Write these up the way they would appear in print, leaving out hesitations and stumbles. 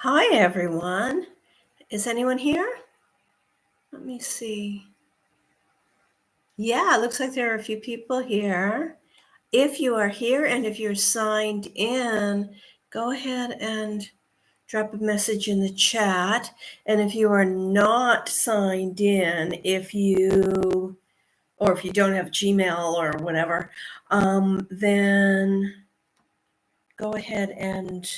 Hi, everyone. Is anyone here? Let me see. Yeah, it looks like there are a few people here. If you are here and if you're signed in, go ahead and drop a message in the chat. And if you are not signed in, if you don't have Gmail or whatever, then go ahead and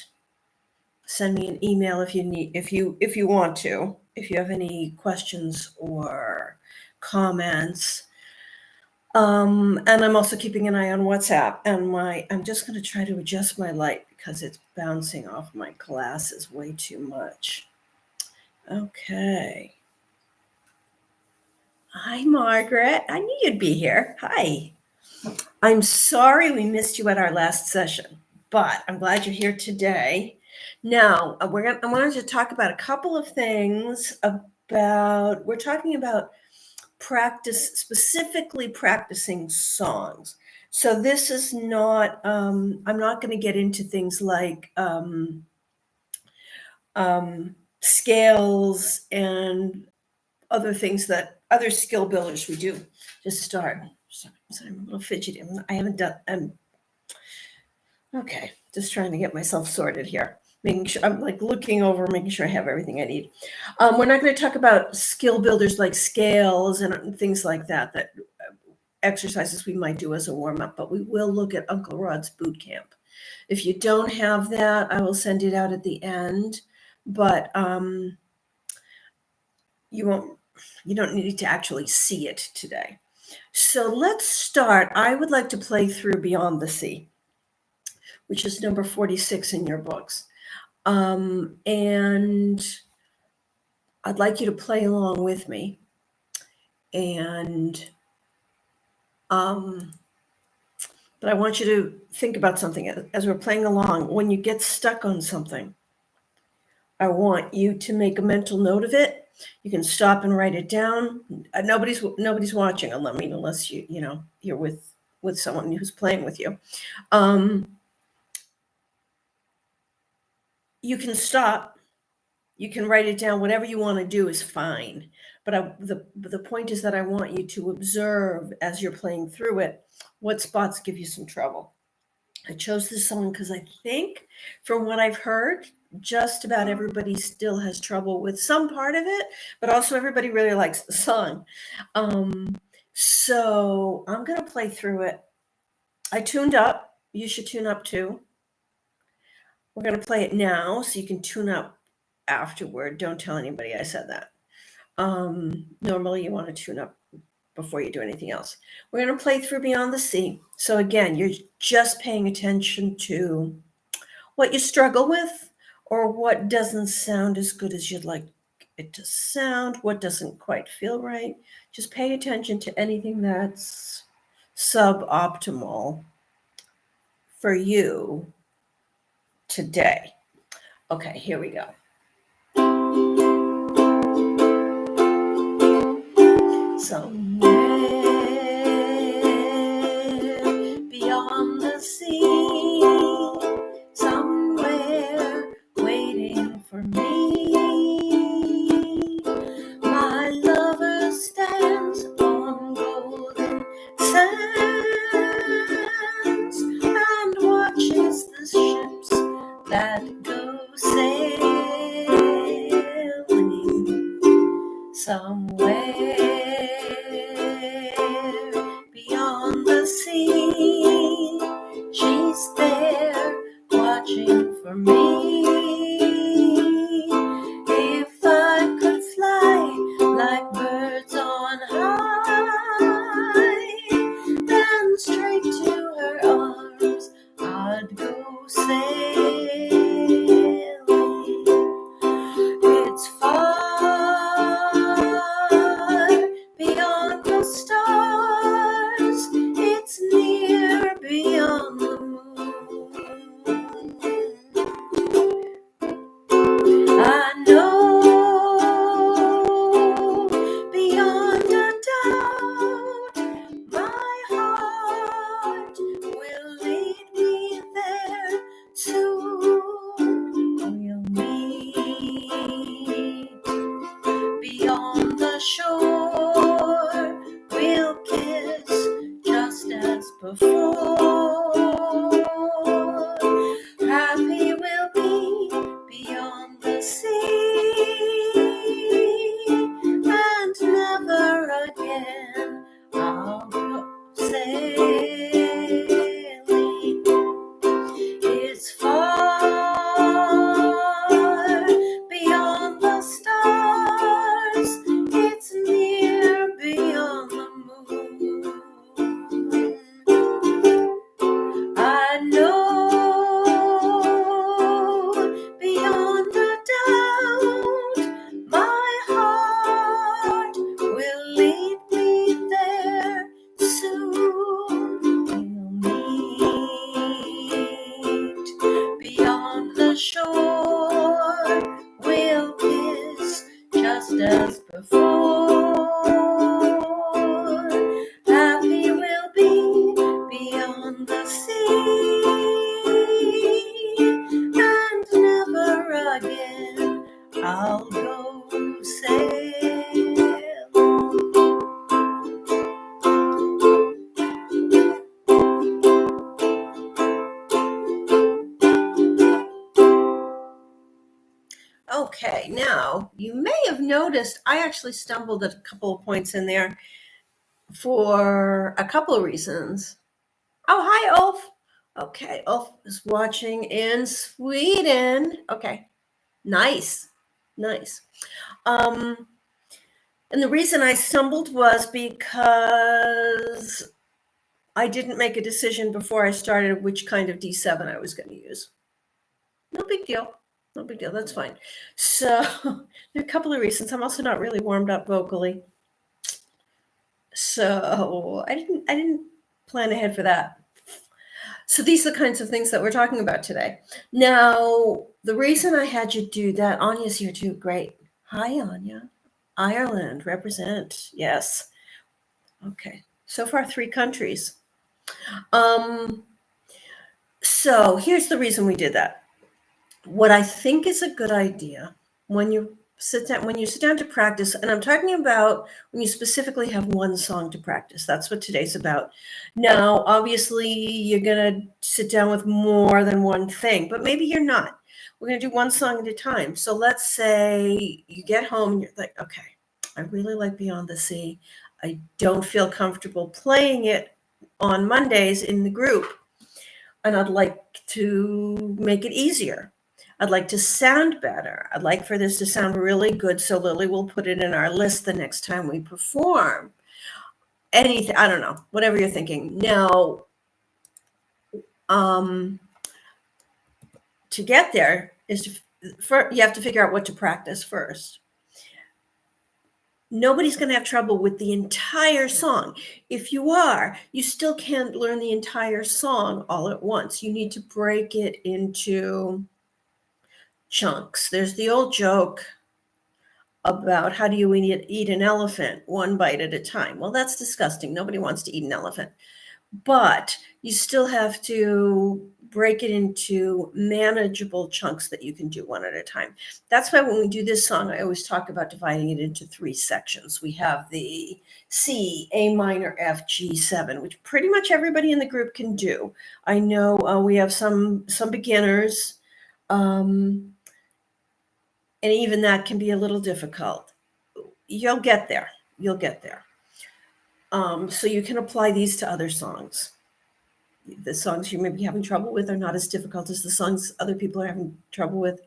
send me an email if you want to, if you have any questions or comments. And I'm also keeping an eye on WhatsApp, and I'm just going to try to adjust my light because it's bouncing off my glasses way too much. Okay. Hi, Margaret. I knew you'd be here. Hi. I'm sorry we missed you at our last session, but I'm glad you're here today. Now, I wanted to talk about a couple of things we're talking about specifically practicing songs. So this is not, I'm not going to get into things like scales and other things that other skill builders we do to start. So I'm a little fidgety. I haven't done, okay, just trying to get myself sorted here. Making sure I'm like looking over, making sure I have everything I need. We're not going to talk about skill builders like scales and things like that exercises we might do as a warm up, but we will look at Uncle Rod's boot camp. If you don't have that, I will send it out at the end, but you don't need to actually see it today. So let's start. I would like to play through Beyond the Sea, which is number 46 in your books. And I'd like you to play along with me. And but I want you to think about something as we're playing along. When you get stuck on something, I want you to make a mental note of it. You can stop and write it down. Nobody's watching, unless you're with someone who's playing with you. You can stop. You can write it down. Whatever you want to do is fine. But the point is that I want you to observe as you're playing through it what spots give you some trouble. I chose this song because I think, from what I've heard, just about everybody still has trouble with some part of it, but also everybody really likes the song. So I'm going to play through it. I tuned up. You should tune up too. We're going to play it now so you can tune up afterward. Don't tell anybody I said that. Normally you want to tune up before you do anything else. We're going to play through Beyond the Sea. So again, you're just paying attention to what you struggle with or what doesn't sound as good as you'd like it to sound, what doesn't quite feel right. Just pay attention to anything that's suboptimal for you today. Okay, here we go. Somewhere beyond the sea, somewhere waiting for me, my lover stands on golden sands and watches the ships that go sailing somewhere before. Happy we'll be beyond the sea, and never again I'll go sailing. It's far beyond the stars, it's near beyond the moon. I know beyond a doubt my heart will lead me there soon. We'll meet beyond the shore, we'll kiss just as before. Happy we'll be beyond the sea, and never again I'll go sailing. Okay, now you may have noticed I actually stumbled at a couple of points in there for a couple of reasons. Oh, hi, Ulf. Okay, Ulf is watching in Sweden. Okay, nice. And the reason I stumbled was because I didn't make a decision before I started which kind of D7 I was going to use. No big deal. That's fine. So there are a couple of reasons. I'm also not really warmed up vocally. So I didn't plan ahead for that. So these are the kinds of things that we're talking about today. Now, the reason I had you do that, Anya's here too. Great. Hi, Anya. Ireland, represent. Yes. Okay. So far, 3 countries. So here's the reason we did that. What I think is a good idea when you sit down to practice, and I'm talking about when you specifically have one song to practice. That's what today's about. Now, obviously, you're going to sit down with more than one thing, but maybe you're not. We're going to do one song at a time. So let's say you get home and you're like, okay, I really like Beyond the Sea. I don't feel comfortable playing it on Mondays in the group, and I'd like to make it easier. I'd like to sound better. I'd like for this to sound really good, so Lily will put it in our list the next time we perform. Anything, I don't know, whatever you're thinking. Now, to get there is you have to figure out what to practice first. Nobody's going to have trouble with the entire song. If you are, you still can't learn the entire song all at once. You need to break it into chunks. There's the old joke about how do you eat an elephant one bite at a time. Well, that's disgusting. Nobody wants to eat an elephant. But you still have to break it into manageable chunks that you can do one at a time. That's why when we do this song, I always talk about dividing it into 3 sections. We have the C, A minor, F, G7, which pretty much everybody in the group can do. I know we have some beginners, and even that can be a little difficult. You'll get there. So you can apply these to other songs. The songs you may be having trouble with are not as difficult as the songs other people are having trouble with.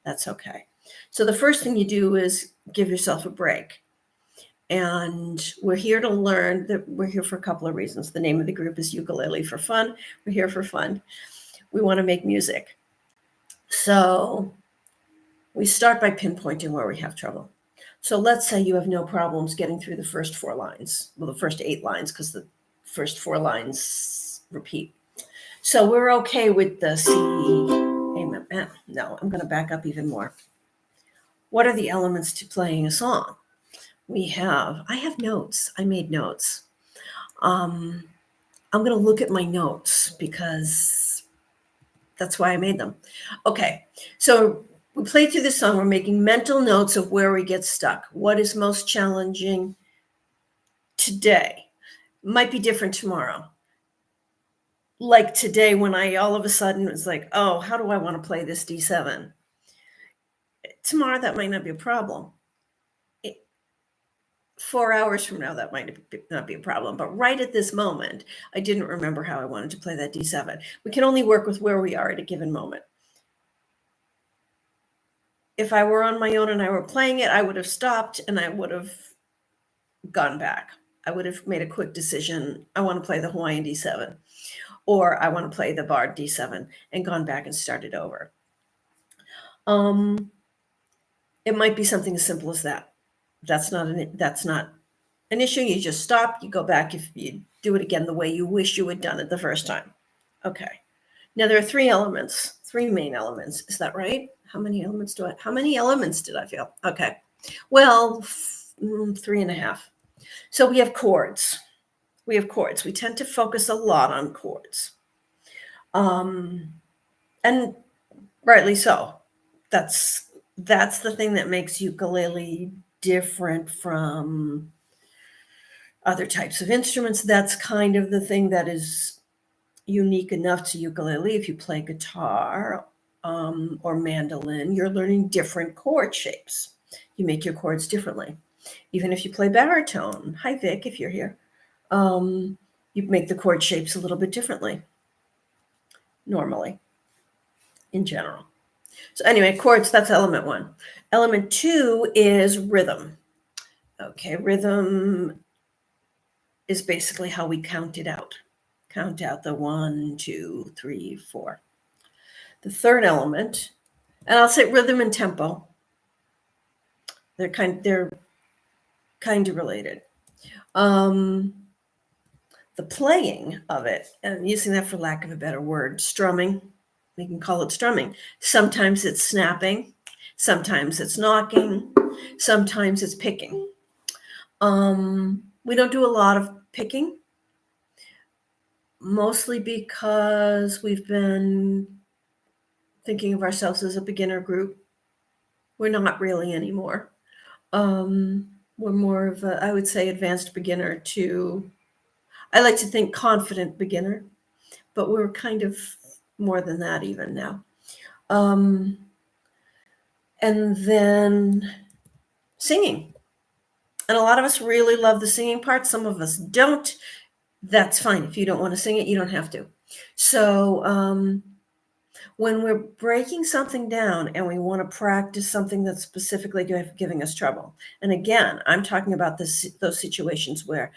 That's okay. So the first thing you do is give yourself a break. And we're here to learn. That we're here for a couple of reasons. The name of the group is Ukulele for Fun. We're here for fun. We want to make music. So we start by pinpointing where we have trouble. So let's say you have no problems getting through the first 4 lines. Well, the first 8 lines, because the first 4 lines repeat. So we're okay with the C. No, I'm going to back up even more. What are the elements to playing a song? I have notes. I made notes. I'm going to look at my notes because that's why I made them. Okay, so we played through the song. We're making mental notes of where we get stuck. What is most challenging today? Might be different tomorrow. like today when I all of a sudden was like, oh, how do I want to play this D7? Tomorrow, that might not be a problem. 4 hours from now, that might not be a problem. But right at this moment, I didn't remember how I wanted to play that D7. We can only work with where we are at a given moment. If I were on my own and I were playing it, I would have stopped and I would have gone back. I would have made a quick decision. I want to play the Hawaiian D7, or I want to play the Bard D7, and gone back and started over. It might be something as simple as that. That's not an issue. You just stop, you go back, if you do it again the way you wish you had done it the first time. Okay. Now there are three main elements. Is that right? How many elements did I feel? Okay. Well, 3.5. So we have chords. We tend to focus a lot on chords. And rightly so. That's the thing that makes ukulele different from other types of instruments. That's kind of the thing that is unique enough to ukulele. If you play guitar or mandolin, you're learning different chord shapes. You make your chords differently. Even if you play baritone, hi Vic, if you're here, you make the chord shapes a little bit differently, normally, in general. So anyway, chords, that's element 1. Element 2 is rhythm. Okay, rhythm is basically how we count it out. Count out the 1, 2, 3, 4. The third element, and I'll say rhythm and tempo. They're kind of related. The playing of it, and using that for lack of a better word, strumming. We can call it strumming. Sometimes it's snapping, sometimes it's knocking, sometimes it's picking. We don't do a lot of picking, mostly because we've been thinking of ourselves as a beginner group. We're not really anymore. We're more of a, I would say, advanced beginner to, I like to think confident beginner, but we're kind of more than that even now. And then singing. And a lot of us really love the singing part. Some of us don't. That's fine. If you don't want to sing it, you don't have to. So when we're breaking something down and we want to practice something that's specifically giving us trouble, and again, I'm talking about those situations where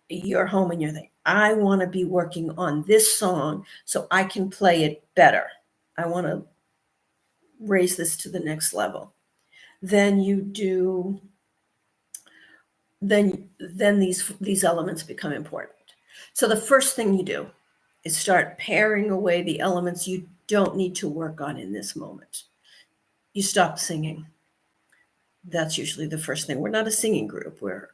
you're home and you're thinking, I want to be working on this song so I can play it better. I want to raise this to the next level. Then these elements become important. So the first thing you do is start paring away the elements you don't need to work on in this moment. You stop singing. That's usually the first thing. We're not a singing group. We're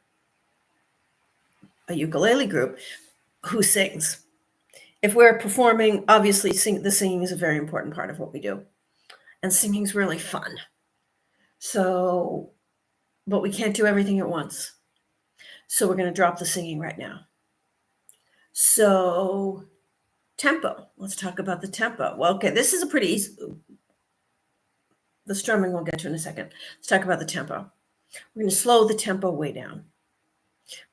a ukulele group who sings. If we're performing, obviously the singing is a very important part of what we do. And singing is really fun. So, but we can't do everything at once. So we're going to drop the singing right now. So tempo. Let's talk about the tempo. Well, okay, this is a pretty easy. The strumming we'll get to in a second. Let's talk about the tempo. We're going to slow the tempo way down.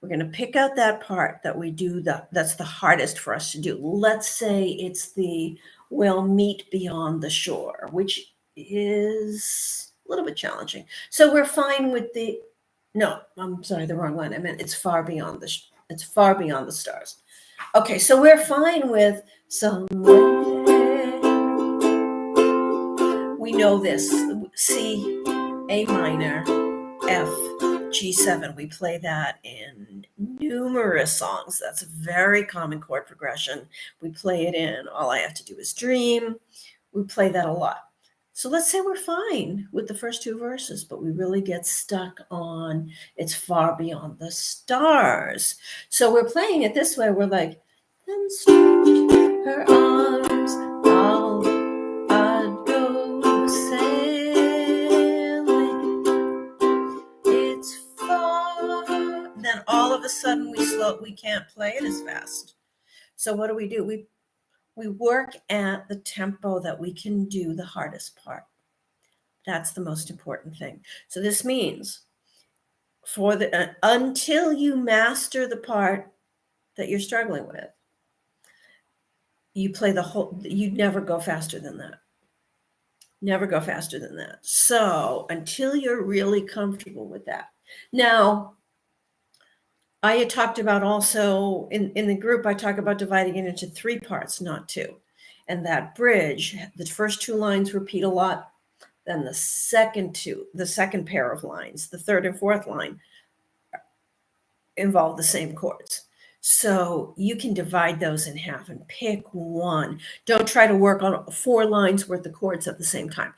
We're going to pick out that part that we do that's the hardest for us to do. Let's say it's the "We'll Meet Beyond the Shore," which is a little bit challenging. So we're fine with the, no, I'm sorry, the wrong line. I meant it's far beyond the stars. Okay, so we're fine with somewhere. We know this. C, A minor, F, G7. We play that in numerous songs. That's a very common chord progression. We play it in All I Have to Do Is Dream. We play that a lot. So let's say we're fine with the first 2 verses, but we really get stuck on it's far beyond the stars. So we're playing it this way. We're like, and stretch her arms, I'd go sailing. It's far. Then all of a sudden we can't play it as fast. So what do? We work at the tempo that we can do the hardest part. That's the most important thing. So this means until you master the part that you're struggling with, you never go faster than that. Never go faster than that. So until you're really comfortable with that. Now, I had talked about also in the group, I talk about dividing it into 3 parts, not 2. And that bridge, the first 2 lines repeat a lot. Then the second pair of lines, the third and fourth line, involve the same chords. So you can divide those in half and pick one. Don't try to work on 4 lines worth of chords at the same time.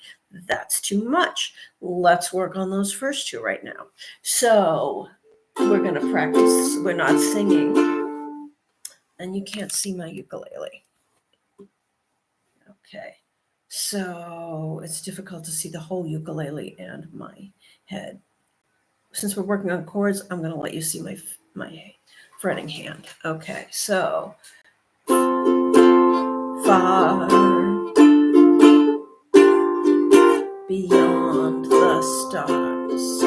That's too much. Let's work on those first 2 right now. So we're going to practice. We're not singing. And you can't see my ukulele. Okay. So it's difficult to see the whole ukulele and my head. Since we're working on chords, I'm going to let you see my fretting hand. Okay, so far beyond the stars.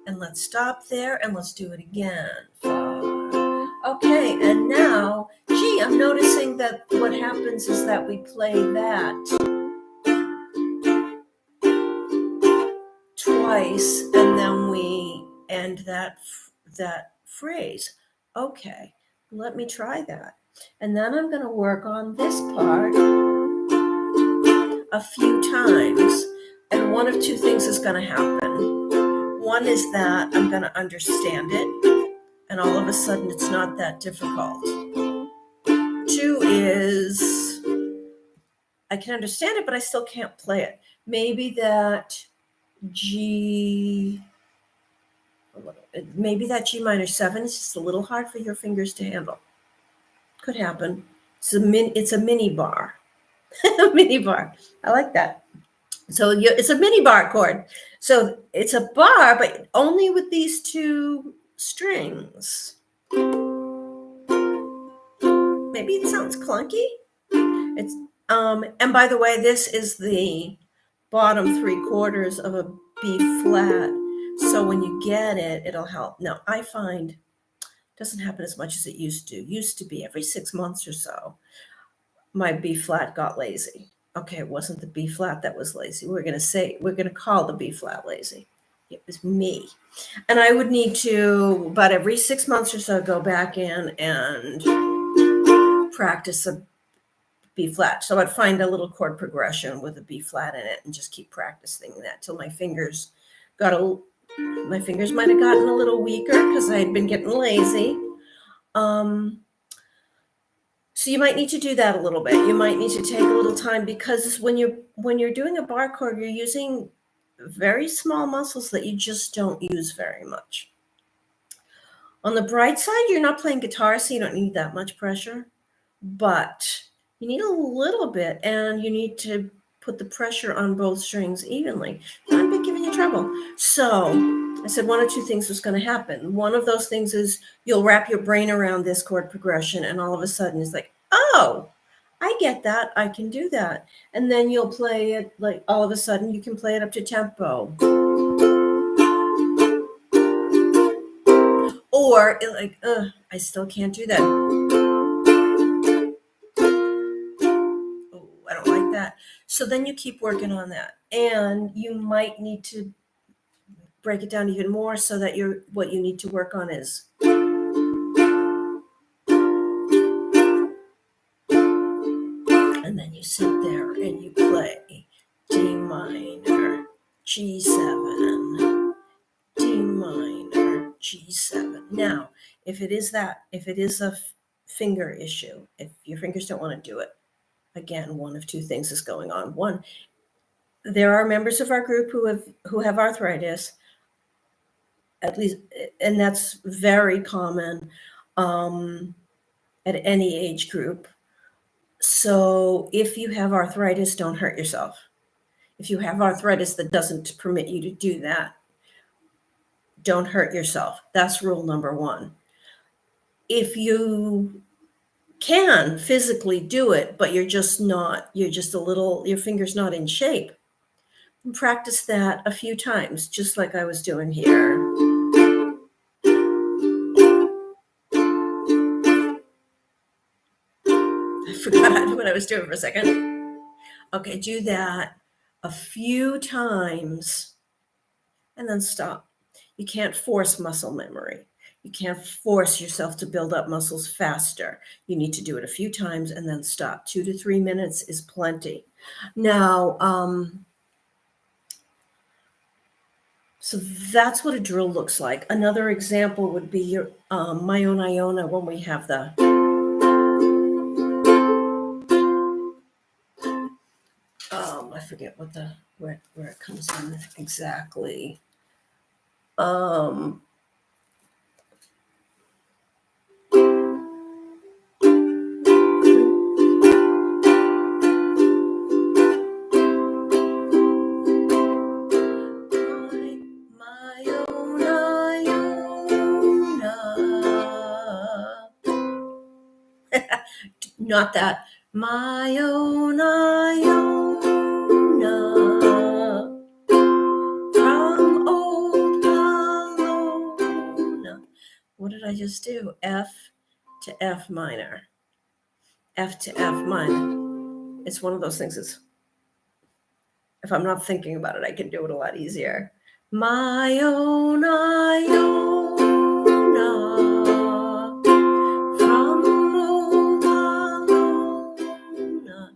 And let's stop there and let's do it again. Far. Okay, and now, gee, I'm noticing that what happens is that we play that twice and then we end that phrase. Okay, let me try that. And then I'm going to work on this part a few times. And one of 2 things is going to happen. One is that I'm going to understand it. And all of a sudden, it's not that difficult. 2 is I can understand it, but I still can't play it. Maybe that G minor 7 is just a little hard for your fingers to handle. Could happen. It's a mini bar. A mini bar. I like that. So it's a mini bar chord. So it's a bar, but only with these 2 strings. Maybe it sounds clunky. It's and by the way, this is the bottom 3/4 of a B flat. So when you get it, it'll help. Now, I find it doesn't happen as much as it used to. Used to be every 6 months or so, my B flat got lazy. Okay, it wasn't the B flat that was lazy. We're going to call the B flat lazy. It was me. And I would need to, about every 6 months or so, go back in and practice a B flat. So I'd find a little chord progression with a B flat in it and just keep practicing that till my fingers might have gotten a little weaker because I had been getting lazy. So you might need to do that a little bit. You might need to take a little time because when you're doing a bar chord, you're using very small muscles that you just don't use very much. On the bright side, you're not playing guitar, so you don't need that much pressure, but you need a little bit, and you need to put the pressure on both strings evenly. I've been giving you trouble. So I said 1 or 2 things was going to happen. One of those things is you'll wrap your brain around this chord progression, and all of a sudden it's like, oh, I get that. I can do that. And then you'll play it like all of a sudden you can play it up to tempo. Or like, I still can't do that. Oh, I don't like that. So then you keep working on that. And you might need to break it down even more so that what you need to work on is and then you sit there and you play D minor, G7, D minor, G7. Now, if it is a finger issue, if your fingers don't want to do it, again, 1 of 2 things is going on. 1, there are members of our group who have arthritis, at least, and that's very common at any age group. So if you have arthritis, don't hurt yourself. If you have arthritis that doesn't permit you to do that, don't hurt yourself. That's rule number 1. If you can physically do it, but you're just a little, your finger's not in shape. And practice that a few times, just like I was doing here. I forgot what I was doing for a second. Okay, do that a few times and then stop. You can't force muscle memory. You can't force yourself to build up muscles faster. You need to do it a few times and then stop. 2 to 3 minutes is plenty. Now, so that's what a drill looks like. Another example would be your my own Iona when we have the I forget what where it comes in exactly. My own Iona. Not that. My own Iona. From old Palona. What did I just do? F to F minor. F to F minor. It's one of those things that's, if I'm not thinking about it, I can do it a lot easier. My own Iona. From old Palona.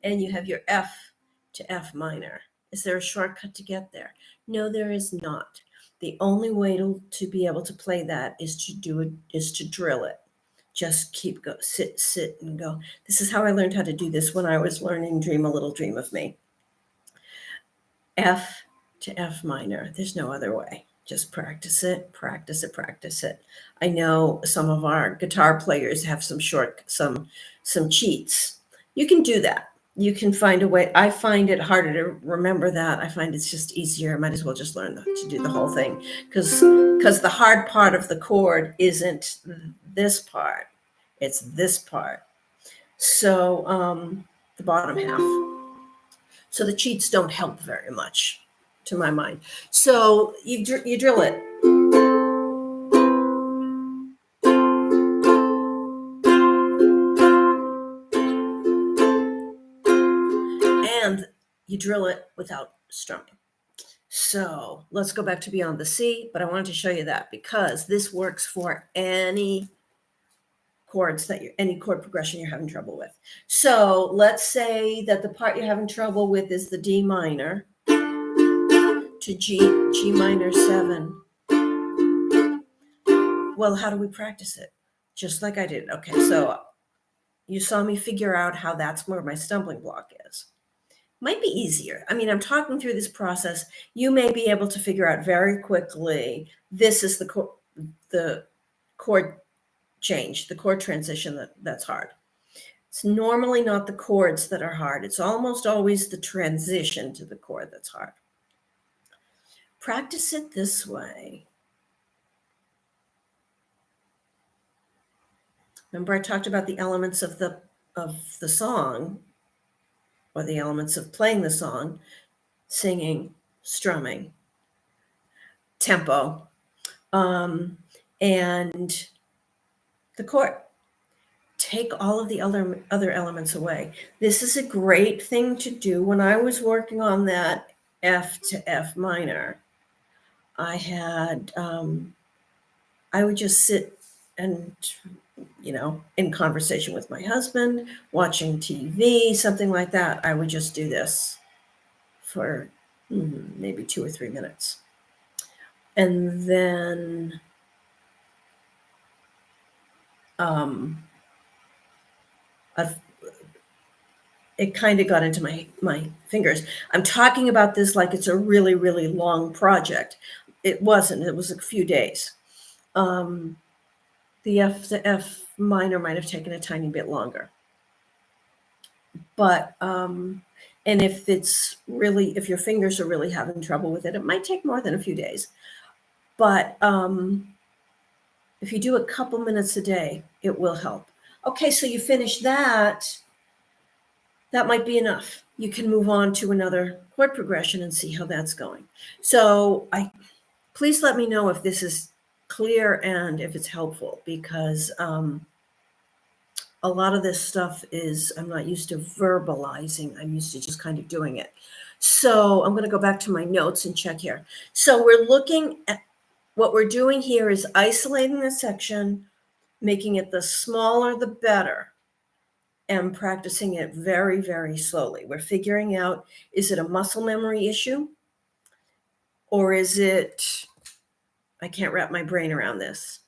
And you have your F to F minor. Is there a shortcut to get there? No, there is not. The only way to be able to play that is to drill it. Just keep go, sit, and go. This is how I learned how to do this when I was learning Dream a Little Dream of Me. F to F minor. There's no other way. Just practice it, practice it, practice it. I know some of our guitar players have some cheats. You can do that. You can find a way. I find it harder to remember that. I find it's just easier. I might as well just learn to do the whole thing because the hard part of the chord isn't this part. It's this part. So the bottom half. So the cheats don't help very much, to my mind. So you drill it. And you drill it without strumming. So let's go back to Beyond the Sea, but I wanted to show you that because this works for any chords any chord progression you're having trouble with. So let's say that the part you're having trouble with is the D minor to G minor 7. Well, how do we practice it? Just like I did. Okay, so you saw me figure out how that's where my stumbling block is. Might be easier. I mean, I'm talking through this process. You may be able to figure out very quickly, this is the chord change, the chord transition that's hard. It's normally not the chords that are hard. It's almost always the transition to the chord that's hard. Practice it this way. Remember I talked about the elements of the song, or the elements of playing the song: singing, strumming, tempo, and the chord. Take all of the other elements away. This is a great thing to do. When I was working on that F to F minor, I had I would just sit and, in conversation with my husband, watching TV, something like that. I would just do this for maybe 2 or 3 minutes. And then it kind of got into my fingers. I'm talking about this like it's a really, really long project. It wasn't. It was a few days. The F minor might have taken a tiny bit longer. But, and if your fingers are really having trouble with it, it might take more than a few days. But if you do a couple minutes a day, it will help. Okay, so you finish that. That might be enough. You can move on to another chord progression and see how that's going. So please let me know if this is clear and if it's helpful, because a lot of this stuff I'm not used to verbalizing. I'm used to just kind of doing it. So I'm going to go back to my notes and check here. So we're looking at what we're doing here is isolating the section, making it the smaller, the better, and practicing it very, very slowly. We're figuring out, is it a muscle memory issue? Or is it, I can't wrap my brain around this.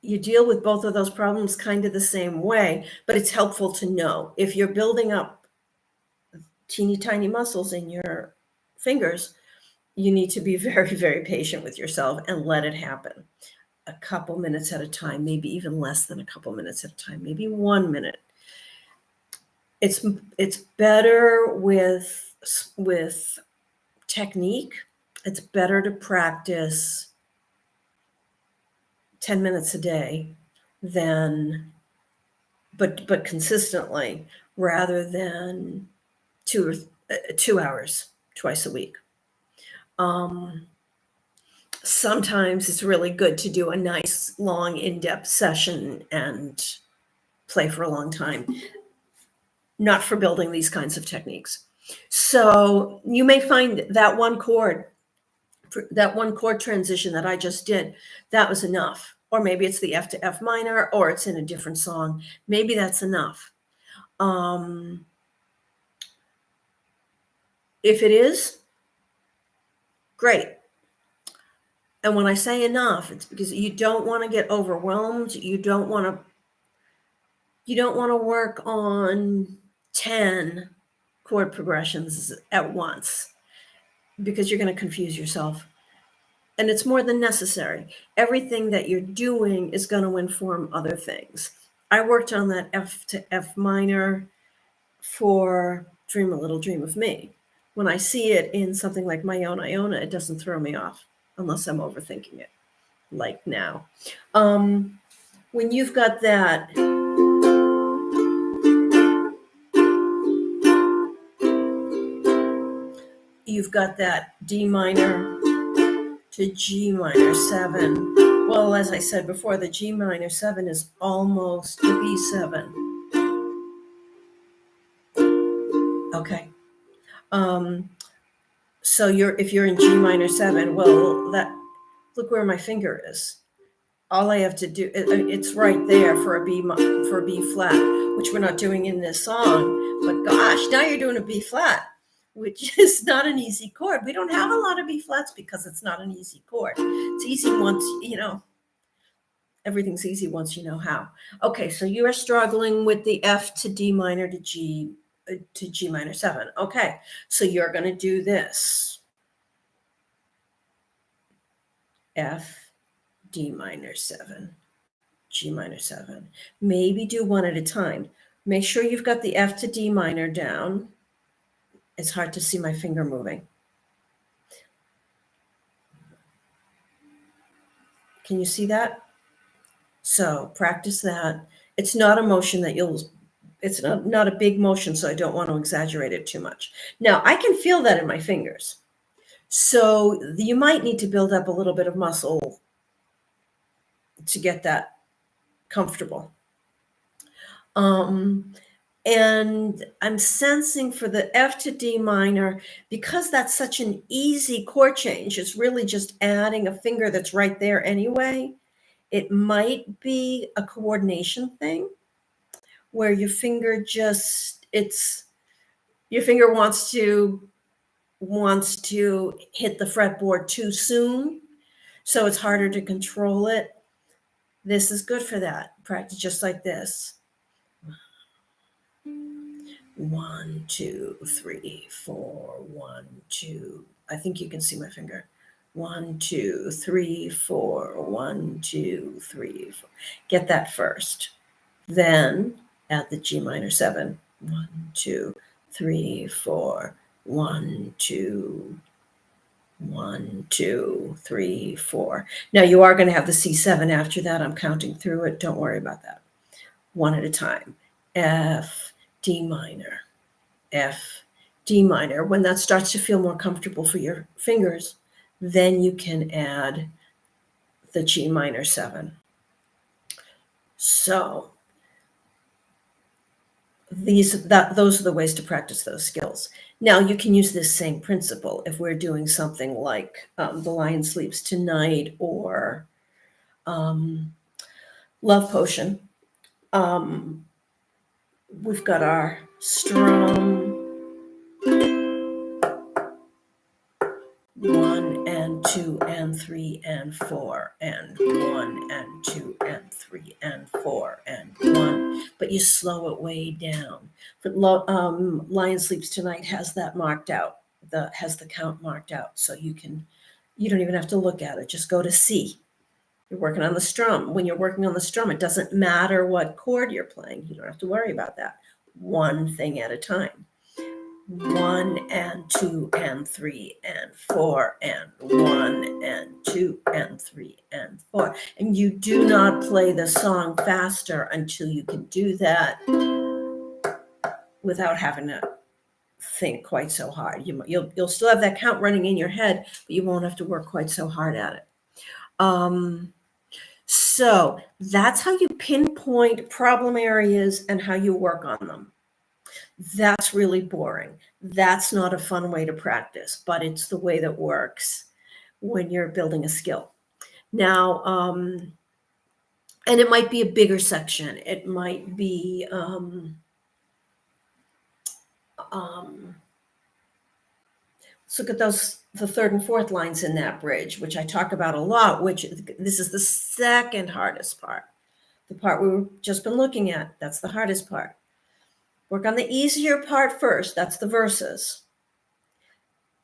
You deal with both of those problems kind of the same way, but it's helpful to know. If you're building up teeny tiny muscles in your fingers, you need to be very, very patient with yourself and let it happen. A couple minutes at a time, maybe even less than a couple minutes at a time, maybe 1 minute. It's better with technique. It's better to practice 10 minutes a day but consistently, rather than 2 hours twice a week. Sometimes it's really good to do a nice, long, in-depth session and play for a long time, not for building these kinds of techniques. So you may find that one chord transition that I just did, that was enough. Or maybe it's the F to F minor, or it's in a different song. Maybe that's enough. If it is, great. And when I say enough, it's because you don't want to get overwhelmed. You don't want to work on 10 chord progressions at once, because you're going to confuse yourself. And it's more than necessary. Everything that you're doing is going to inform other things. I worked on that F to F minor for Dream a Little Dream of Me. When I see it in something like My Own Iona, it doesn't throw me off unless I'm overthinking it, like now. When you've got that, D minor to G minor 7. Well, as I said before, the G minor 7 is almost the B7. Okay. So if you're in G minor 7, well, look where my finger is. All I have to do, it's right there for a B flat, which we're not doing in this song. But gosh, now you're doing a B flat, which is not an easy chord. We don't have a lot of B flats because it's not an easy chord. It's easy once, everything's easy once you know how. Okay, so you are struggling with the F to D minor to G minor 7. Okay, so you're going to do this. F, D minor 7, G minor 7. Maybe do one at a time. Make sure you've got the F to D minor down. It's hard to see my finger moving. Can you see that? So practice that. It's not a motion that it's not a big motion, so I don't want to exaggerate it too much. Now, I can feel that in my fingers. So you might need to build up a little bit of muscle to get that comfortable. And I'm sensing for the F to D minor, because that's such an easy chord change, it's really just adding a finger that's right there anyway. It might be a coordination thing where your finger wants to hit the fretboard too soon, so it's harder to control it. This is good for that. Practice just like this. 1, 2, 3, 4, 1, 2. I think you can see my finger. 1, 2, 3, 4, 1, 2, 3, 4. Get that first. Then add the G minor 7. 1, 2, 3, 4, 1, 2. 1, 2, 3, 4. Now you are going to have the C7 after that. I'm counting through it. Don't worry about that. One at a time. F, D minor, F, D minor. When that starts to feel more comfortable for your fingers, then you can add the G minor 7. So those are the ways to practice those skills. Now you can use this same principle if we're doing something like The Lion Sleeps Tonight or Love Potion. We've got our strum 1 and 2 and 3 and 4 and 1 and 2 and 3 and 4 and 1, but you slow it way down. But Lion Sleeps Tonight has that marked out, has the count marked out, so you don't even have to look at it. Just go to C. You're working on the strum. When you're working on the strum, it doesn't matter what chord you're playing. You don't have to worry about that. One thing at a time. 1 and 2 and 3 and 4 and 1 and 2 and 3 and 4. And you do not play the song faster until you can do that without having to think quite so hard. You'll still have that count running in your head, but you won't have to work quite so hard at it. So that's how you pinpoint problem areas and how you work on them. That's really boring. That's not a fun way to practice, but it's the way that works when you're building a skill. Now, and it might be a bigger section. It might be, let's look at the third and fourth lines in that bridge, which I talk about a lot, which this is the second hardest part. The part we've just been looking at, that's the hardest part. Work on the easier part first, that's the verses.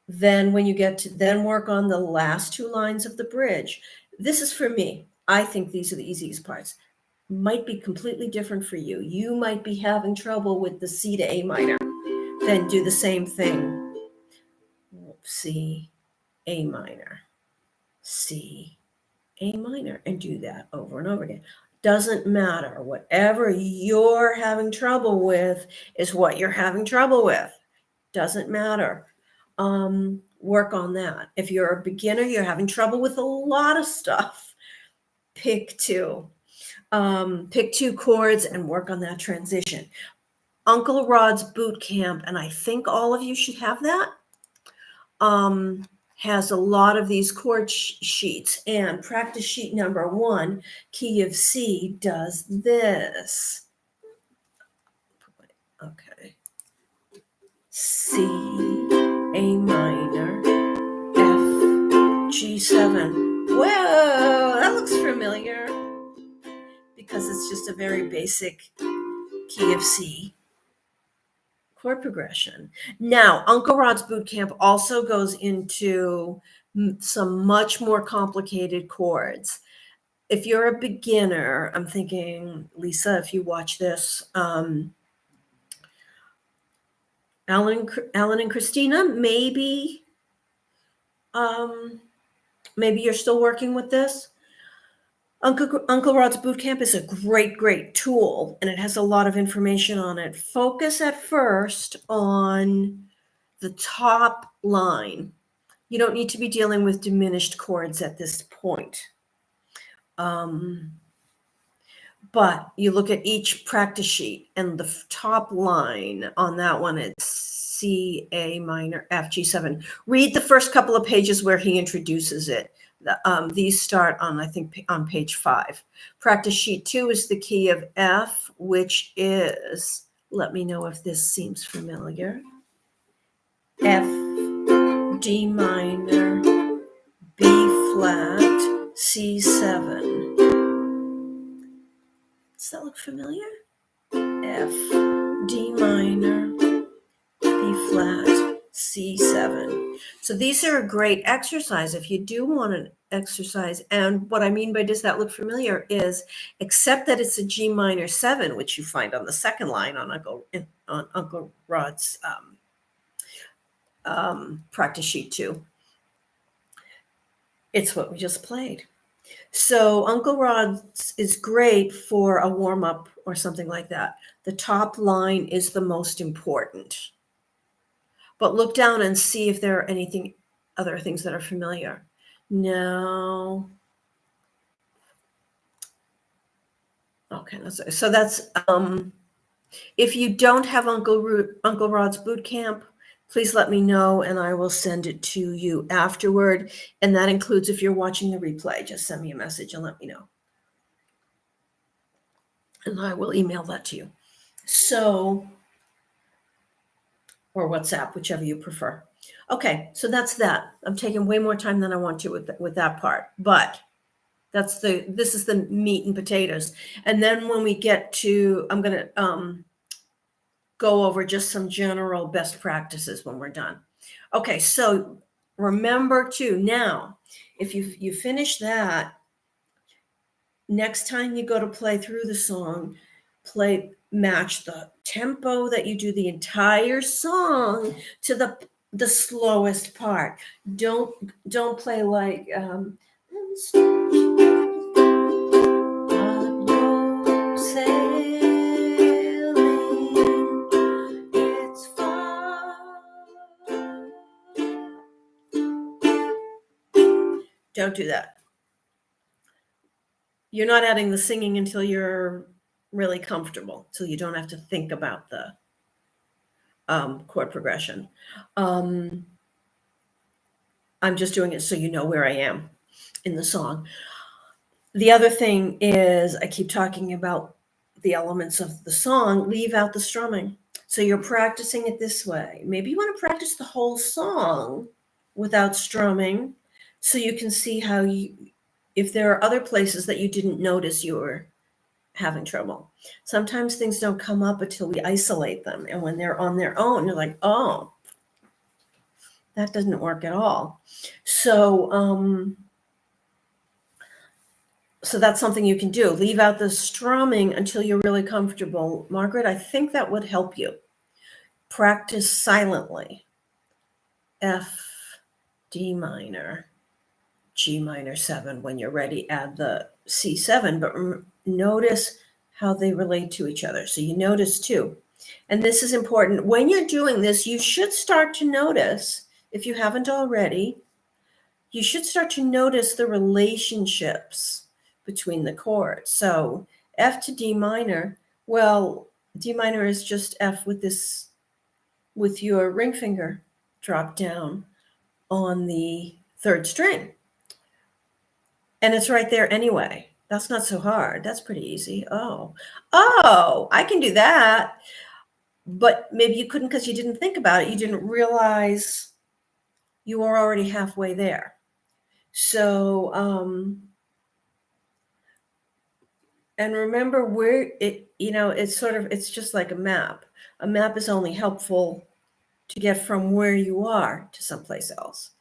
Then when you get to then work on the last 2 lines of the bridge. This is for me. I think these are the easiest parts. Might be completely different for you. You might be having trouble with the C to A minor. Then do the same thing. C, A minor, C, A minor, and do that over and over again. Doesn't matter. Whatever you're having trouble with is what you're having trouble with. Doesn't matter. Work on that. If you're a beginner, you're having trouble with a lot of stuff, pick 2. Pick 2 chords and work on that transition. Uncle Rod's Boot Camp, and I think all of you should have that, has a lot of these chord sheets, and practice sheet number 1, key of C, does this. Okay. C, A minor, F, G7. Whoa, that looks familiar because it's just a very basic key of C chord progression. Now, Uncle Rod's Boot Camp also goes into some much more complicated chords. If you're a beginner, I'm thinking, Lisa, if you watch this, Alan and Christina, maybe you're still working with this. Uncle Rod's Boot Camp is a great tool, and it has a lot of information on it. Focus at first on the top line. You don't need to be dealing with diminished chords at this point. But you look at each practice sheet, and the top line on that one, it's C, A minor, F, G7. Read the first couple of pages where he introduces it. These start on, I think, on page 5. Practice sheet 2 is the key of F, which is, let me know if this seems familiar. F, D minor, B flat, C7. Does that look familiar? F, D minor, B flat, C7. So these are a great exercise if you do want an exercise. And what I mean by does that look familiar is, except that it's a G minor 7, which you find on the second line on Uncle Rod's practice sheet 2. It's what we just played. So Uncle Rod's is great for a warm-up or something like that. The top line is the most important. But look down and see if there are other things that are familiar. No. Okay, so that's if you don't have Uncle Rod's boot camp, please let me know and I will send it to you afterward. And that includes if you're watching the replay, just send me a message and let me know. And I will email that to you. So, or WhatsApp, whichever you prefer. Okay, so that's that. I'm taking way more time than I want to with that part, but this is the meat and potatoes. And then when we get to, I'm going to go over just some general best practices when we're done. Okay, so remember too, now, if you finish that, next time you go to play through the song, match the tempo that you do the entire song to the slowest part. Don't play like it's far. Don't do that. You're not adding the singing until you're really comfortable, so you don't have to think about the chord progression. I'm just doing it so you know where I am in the song. The other thing is I keep talking about the elements of the song, leave out the strumming. So you're practicing it this way. Maybe you want to practice the whole song without strumming so you can see if there are other places that you didn't notice you were having trouble. Sometimes things don't come up until we isolate them. And when they're on their own, you're like, oh, that doesn't work at all. So that's something you can do. Leave out the strumming until you're really comfortable. Margaret, I think that would help you. Practice silently. F, D minor, G minor 7. When you're ready, add the C7, but notice how they relate to each other. So you notice too. And this is important. When you're doing this, you should start to notice, if you haven't already, you should start to notice the relationships between the chords. So F to D minor, well, D minor is just F with your ring finger drop down on the third string. And it's right there anyway. That's not so hard. That's pretty easy. Oh, I can do that. But maybe you couldn't because you didn't think about it. You didn't realize you were already halfway there. So, and remember where it's just like a map. A map is only helpful to get from where you are to someplace else.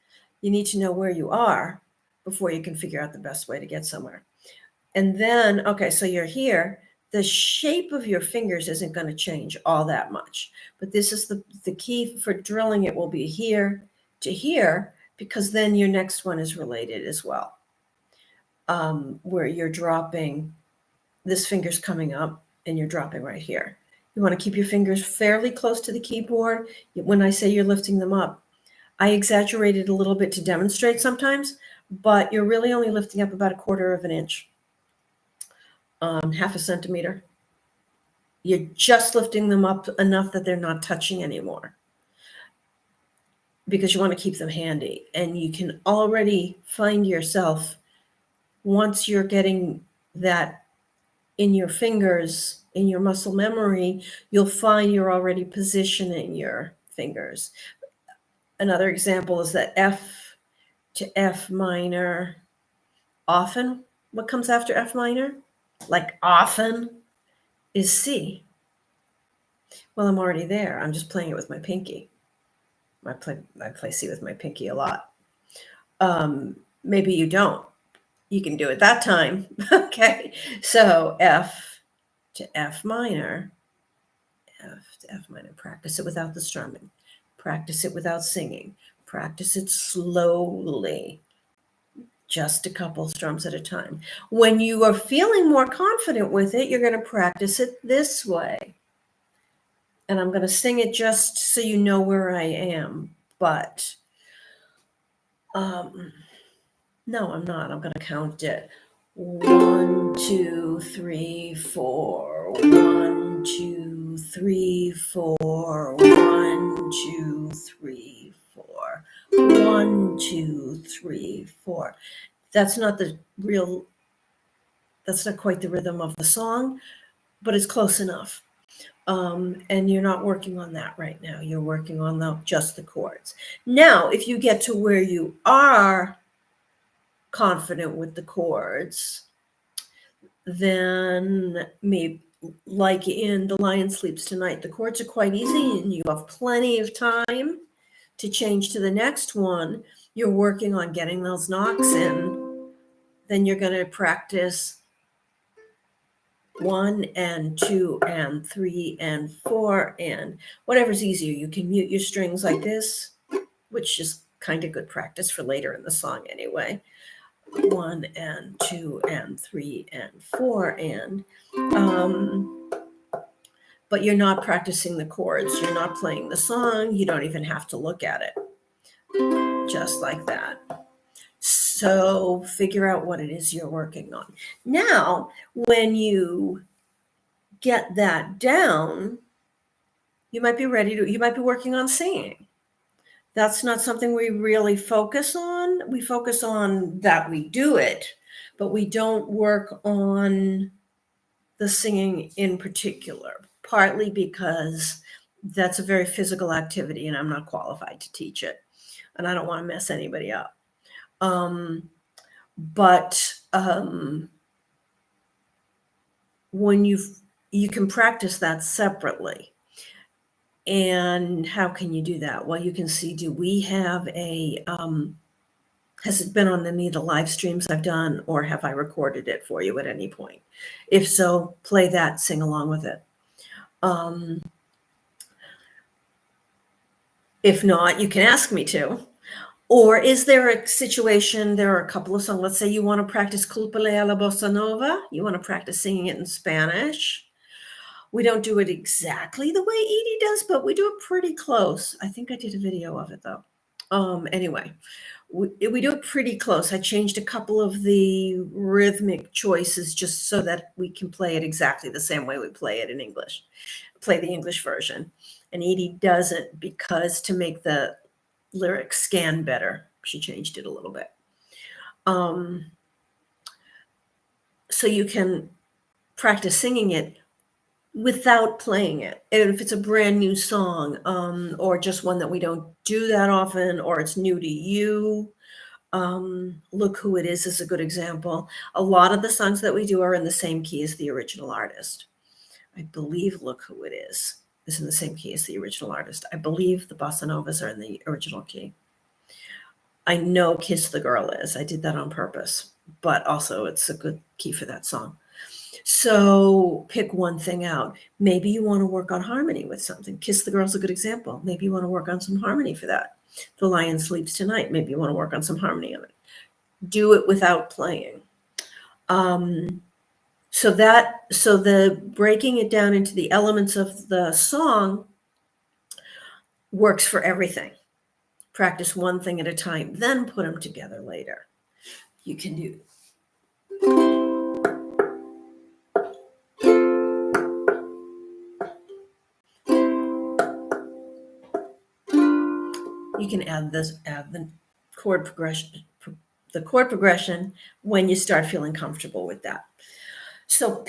You need to know where you are before you can figure out the best way to get somewhere. And then, okay, so you're here. The shape of your fingers isn't going to change all that much. But this is the key for drilling. It will be here to here, because then your next one is related as well, where you're dropping, this finger's coming up and you're dropping right here. You want to keep your fingers fairly close to the keyboard. When I say you're lifting them up, I exaggerated a little bit to demonstrate sometimes, but you're really only lifting up about 1/4 of an inch, 1/2 centimeter. You're just lifting them up enough that they're not touching anymore, because you want to keep them handy. And you can already find yourself, once you're getting that in your fingers, in your muscle memory, you'll find you're already positioning your fingers. Another example is that F to F minor. Often, what comes after F minor? Like often is C. Well, I'm already there. I'm just playing it with my pinky. I play C with my pinky a lot. Maybe you don't. You can do it that time. Okay. So F to F minor. F to F minor. Practice it without the strumming. Practice it without singing. Practice it slowly. just a couple strums at a time. When you are feeling more confident with it, you're going to practice it this way. And I'm going to sing it just so you know where I am. But no, I'm not. I'm going to count it. 1, 2, 3, 4. 1, 2, 3, 4. 1, 2, 3, 4. 1, 2, 3, 4. That's not quite the rhythm of the song, but it's close enough. And you're not working on that right now. You're working on just the chords. Now, if you get to where you are confident with the chords, then maybe, like in The Lion Sleeps Tonight, the chords are quite easy and you have plenty of time to change to the next one. You're working on getting those knocks in. Then you're going to practice 1 and 2 and 3 and 4 and whatever's easier. You can mute your strings like this, which is kind of good practice for later in the song anyway. 1 and 2 and 3 and 4 and but you're not practicing the chords. You're not playing the song. You don't even have to look at it. Just like that. So figure out what it is you're working on. Now, when you get that down, you might be working on singing. That's not something we really focus on. We focus on that we do it, but we don't work on the singing in particular, partly because that's a very physical activity and I'm not qualified to teach it. And I don't want to mess anybody up. But when you can practice that separately. And how can you do that? Well, you can see, do we have has it been on any of the live streams I've done, or have I recorded it for you at any point? If so, play that, sing along with it. If not, you can ask me to. Or is there a situation, there are a couple of songs, let's say you want to practice Culpale a la Bossa Nova, you want to practice singing it in Spanish. We don't do it exactly the way Edie does, but we do it pretty close. I think I did a video of it though. Anyway, we do it pretty close. I changed a couple of the rhythmic choices just so that we can play it exactly the same way we play it in English, play the English version. And Edie does it because to make the lyrics scan better, she changed it a little bit. So you can practice singing it without playing it. And if it's a brand new song, or just one that we don't do that often, or it's new to you, Look Who It Is a good example. A lot of the songs that we do are in the same key as the original artist. I believe Look Who It Is in the same key as the original artist. I believe the Bossa Novas are in the original key. I know Kiss the Girl is. I did that on purpose, but also it's a good key for that song. So pick one thing out. Maybe you want to work on harmony with something. Kiss the Girl's a good example. Maybe you want to work on some harmony for that. The Lion Sleeps Tonight. Maybe you want to work on some harmony on it. Do it without playing. So the breaking it down into the elements of the song works for everything. Practice one thing at a time, then put them together later. You can do. You can add the chord progression when you start feeling comfortable with that. So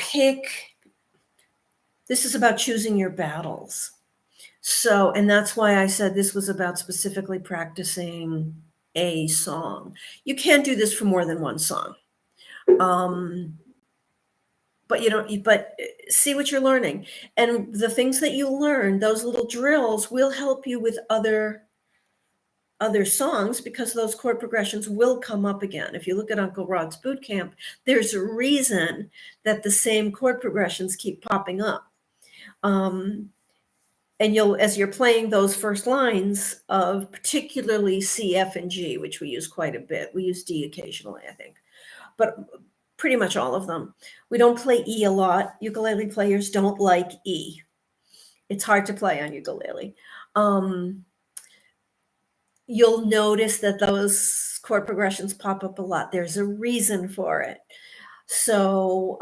this is about choosing your battles. So, and that's why I said this was about specifically practicing a song. You can't do this for more than one song. But see what you're learning. And the things that you learn, those little drills will help you with other songs, because those chord progressions will come up again. If you look at Uncle Rod's Boot Camp, there's a reason that the same chord progressions keep popping up. And as you're playing those first lines of particularly C, F, and G, which we use quite a bit. We use D occasionally, I think, but pretty much all of them. We don't play E a lot. Ukulele players don't like E. It's hard to play on ukulele. You'll notice that those chord progressions pop up a lot. There's a reason for it. So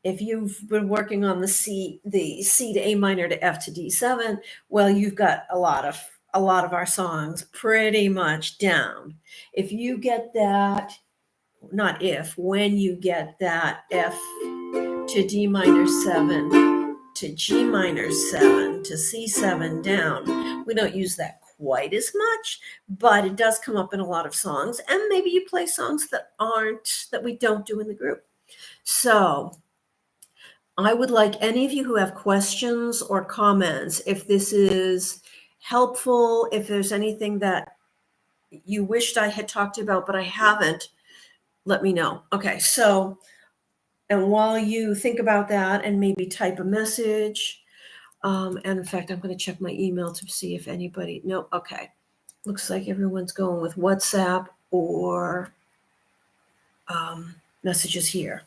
if you've been working on the C to A minor to F to D7, well, you've got a lot of our songs pretty much down. If you get that, not if, when you get that F to D minor 7 to G minor 7 to C7 down, we don't use that quite as much, but it does come up in a lot of songs. And maybe you play songs that we don't do in the group. So I would like any of you who have questions or comments, if this is helpful, if there's anything that you wished I had talked about, but I haven't, let me know. Okay, so, and while you think about that and maybe type a message, and in fact, I'm going to check my email to see if anybody, no, okay. Looks like everyone's going with WhatsApp or messages here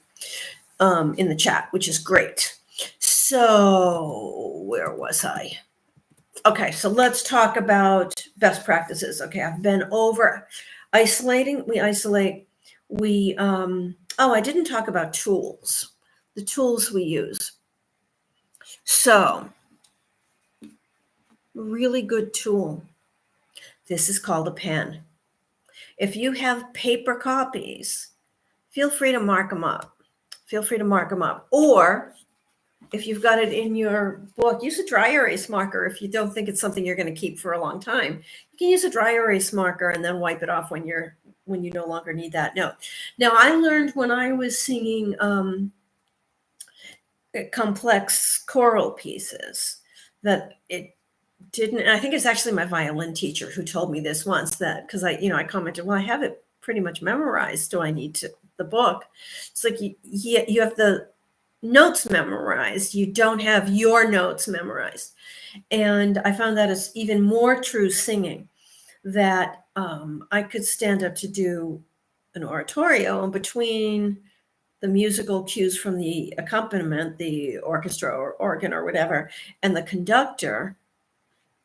in the chat, which is great. So where was I? Okay, so let's talk about best practices. Okay, I've been over isolating. We isolate. I didn't talk about tools, the tools we use. So, really good tool. This is called a pen. If you have paper copies, feel free to mark them up. Or if you've got it in your book, use a dry erase marker if you don't think it's something you're going to keep for a long time. You can use a dry erase marker and then wipe it off when you no longer need that note. Now, I learned when I was singing complex choral pieces that it didn't. I think it's actually my violin teacher who told me this once, that because I commented, well, I have it pretty much memorized. Do I need the book? It's like you have the notes memorized. You don't have your notes memorized. And I found that is even more true singing, that I could stand up to do an oratorio, and between the musical cues from the accompaniment, the orchestra or organ or whatever, and the conductor,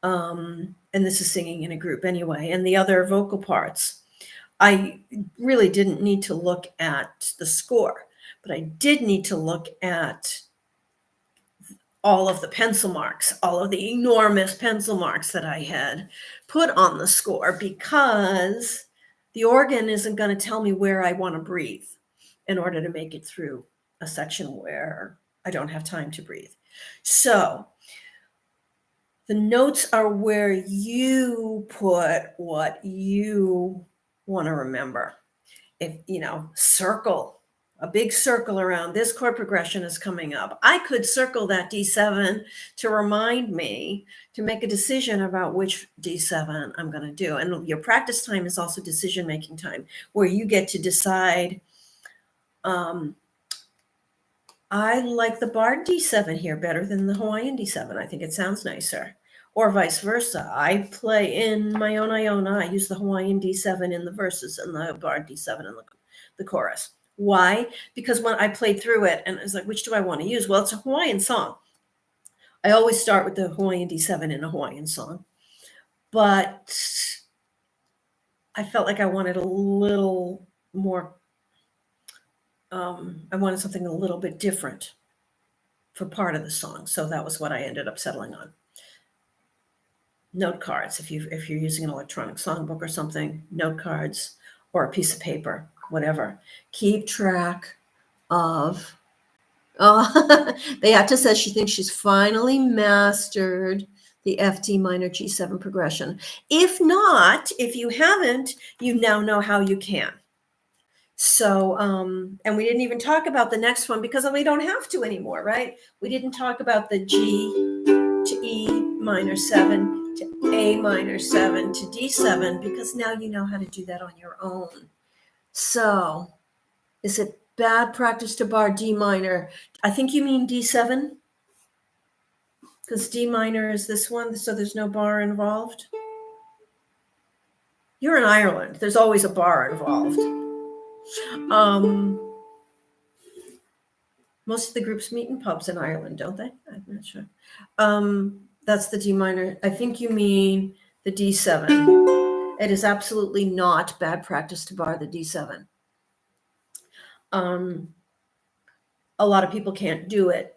and this is singing in a group anyway, and the other vocal parts, I really didn't need to look at the score, but I did need to look at all of the pencil marks, all of the enormous pencil marks that I had put on the score, because the organ isn't going to tell me where I want to breathe in order to make it through a section where I don't have time to breathe. So the notes are where you put what you want to remember. If, circle, a big circle around this chord progression is coming up. I could circle that D7 to remind me to make a decision about which D7 I'm going to do. And your practice time is also decision-making time, where you get to decide, I like the barred D7 here better than the Hawaiian D7. I think it sounds nicer. Or vice versa. I play in my own Iona. I use the Hawaiian D7 in the verses and the barred D7 in the chorus. Why? Because when I played through it and it's like, which do I want to use? Well, it's a Hawaiian song. I always start with the Hawaiian D7 in a Hawaiian song. But I felt like I wanted a little more, I wanted something a little bit different for part of the song. So that was what I ended up settling on. Note cards, if you're using an electronic songbook or something, note cards or a piece of paper, whatever. Keep track of. Beata says she thinks she's finally mastered the F D minor G7 progression. If not, if you haven't, you now know how you can. So, and we didn't even talk about the next one because we don't have to anymore, right? We didn't talk about the G to E minor 7 to A minor 7 to D7 because now you know how to do that on your own. So, is it bad practice to bar D minor? I think you mean D7. Because D minor is this one, so there's no bar involved. You're in Ireland. There's always a bar involved. Most of the groups meet in pubs in Ireland, don't they? I'm not sure. That's the D minor. I think you mean the D7. It is absolutely not bad practice to bar the D7. A lot of people can't do it.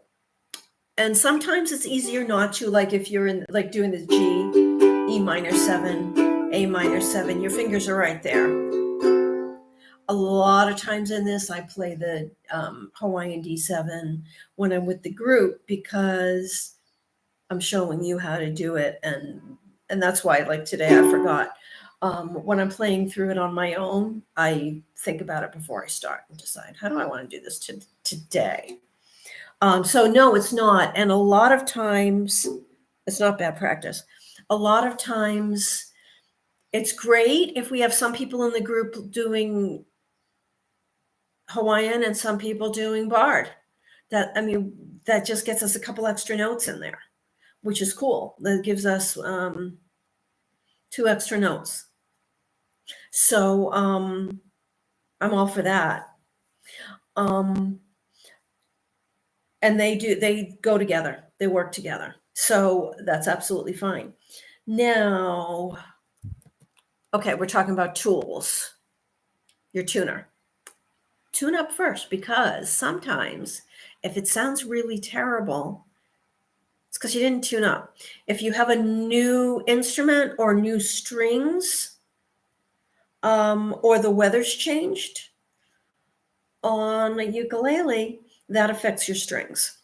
And sometimes it's easier not to, like if you're in like doing the G, E minor 7, A minor 7, your fingers are right there. A lot of times in this, I play the Hawaiian D7 when I'm with the group because I'm showing you how to do it. And that's why, like today, I forgot. When I'm playing through it on my own, I think about it before I start and decide, how do I want to do this today? So no, it's not. And a lot of times, it's not bad practice. A lot of times, it's great if we have some people in the group doing Hawaiian and some people doing Bard. That just gets us a couple extra notes in there, which is cool. That gives us 2 extra notes. So I'm all for that. And they go together. They work together. So that's absolutely fine. Now, okay, we're talking about tools. Your tuner. Tune up first, because sometimes if it sounds really terrible, it's because you didn't tune up. If you have a new instrument or new strings, or the weather's changed on a ukulele, that affects your strings.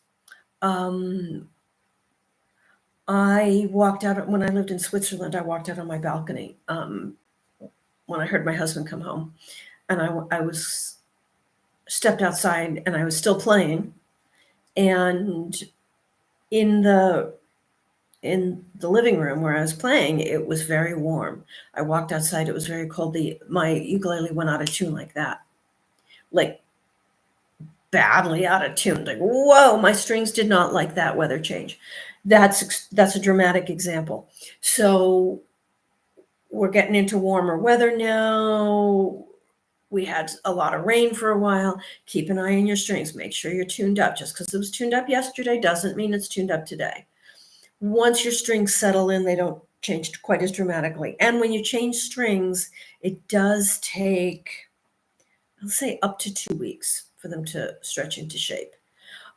I walked out when I lived in Switzerland. I walked out on my balcony when I heard my husband come home, and I was stepped outside, and I was still playing. And in the living room where I was playing, it was very warm. I walked outside; it was very cold. My ukulele went out of tune like that, like badly out of tune. Like, whoa, my strings did not like that weather change. That's a dramatic example. So we're getting into warmer weather now. We had a lot of rain for a while. Keep an eye on your strings. Make sure you're tuned up. Just because it was tuned up yesterday doesn't mean it's tuned up today. Once your strings settle in, they don't change quite as dramatically. And when you change strings, it does take, I'll say, up to 2 weeks for them to stretch into shape.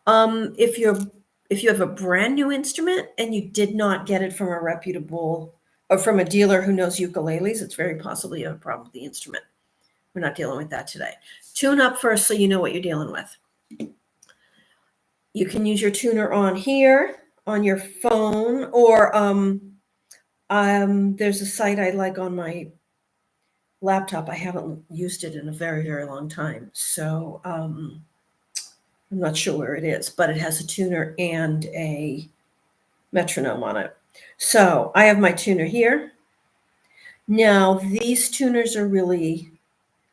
If you have a brand new instrument and you did not get it from a reputable or from a dealer who knows ukuleles, it's very possible you have a problem with the instrument. We're not dealing with that today. Tune up first so you know what you're dealing with. You can use your tuner on here, on your phone, or there's a site I like on my laptop. I haven't used it in a very, very long time. So I'm not sure where it is, but it has a tuner and a metronome on it. So I have my tuner here. Now, these tuners are really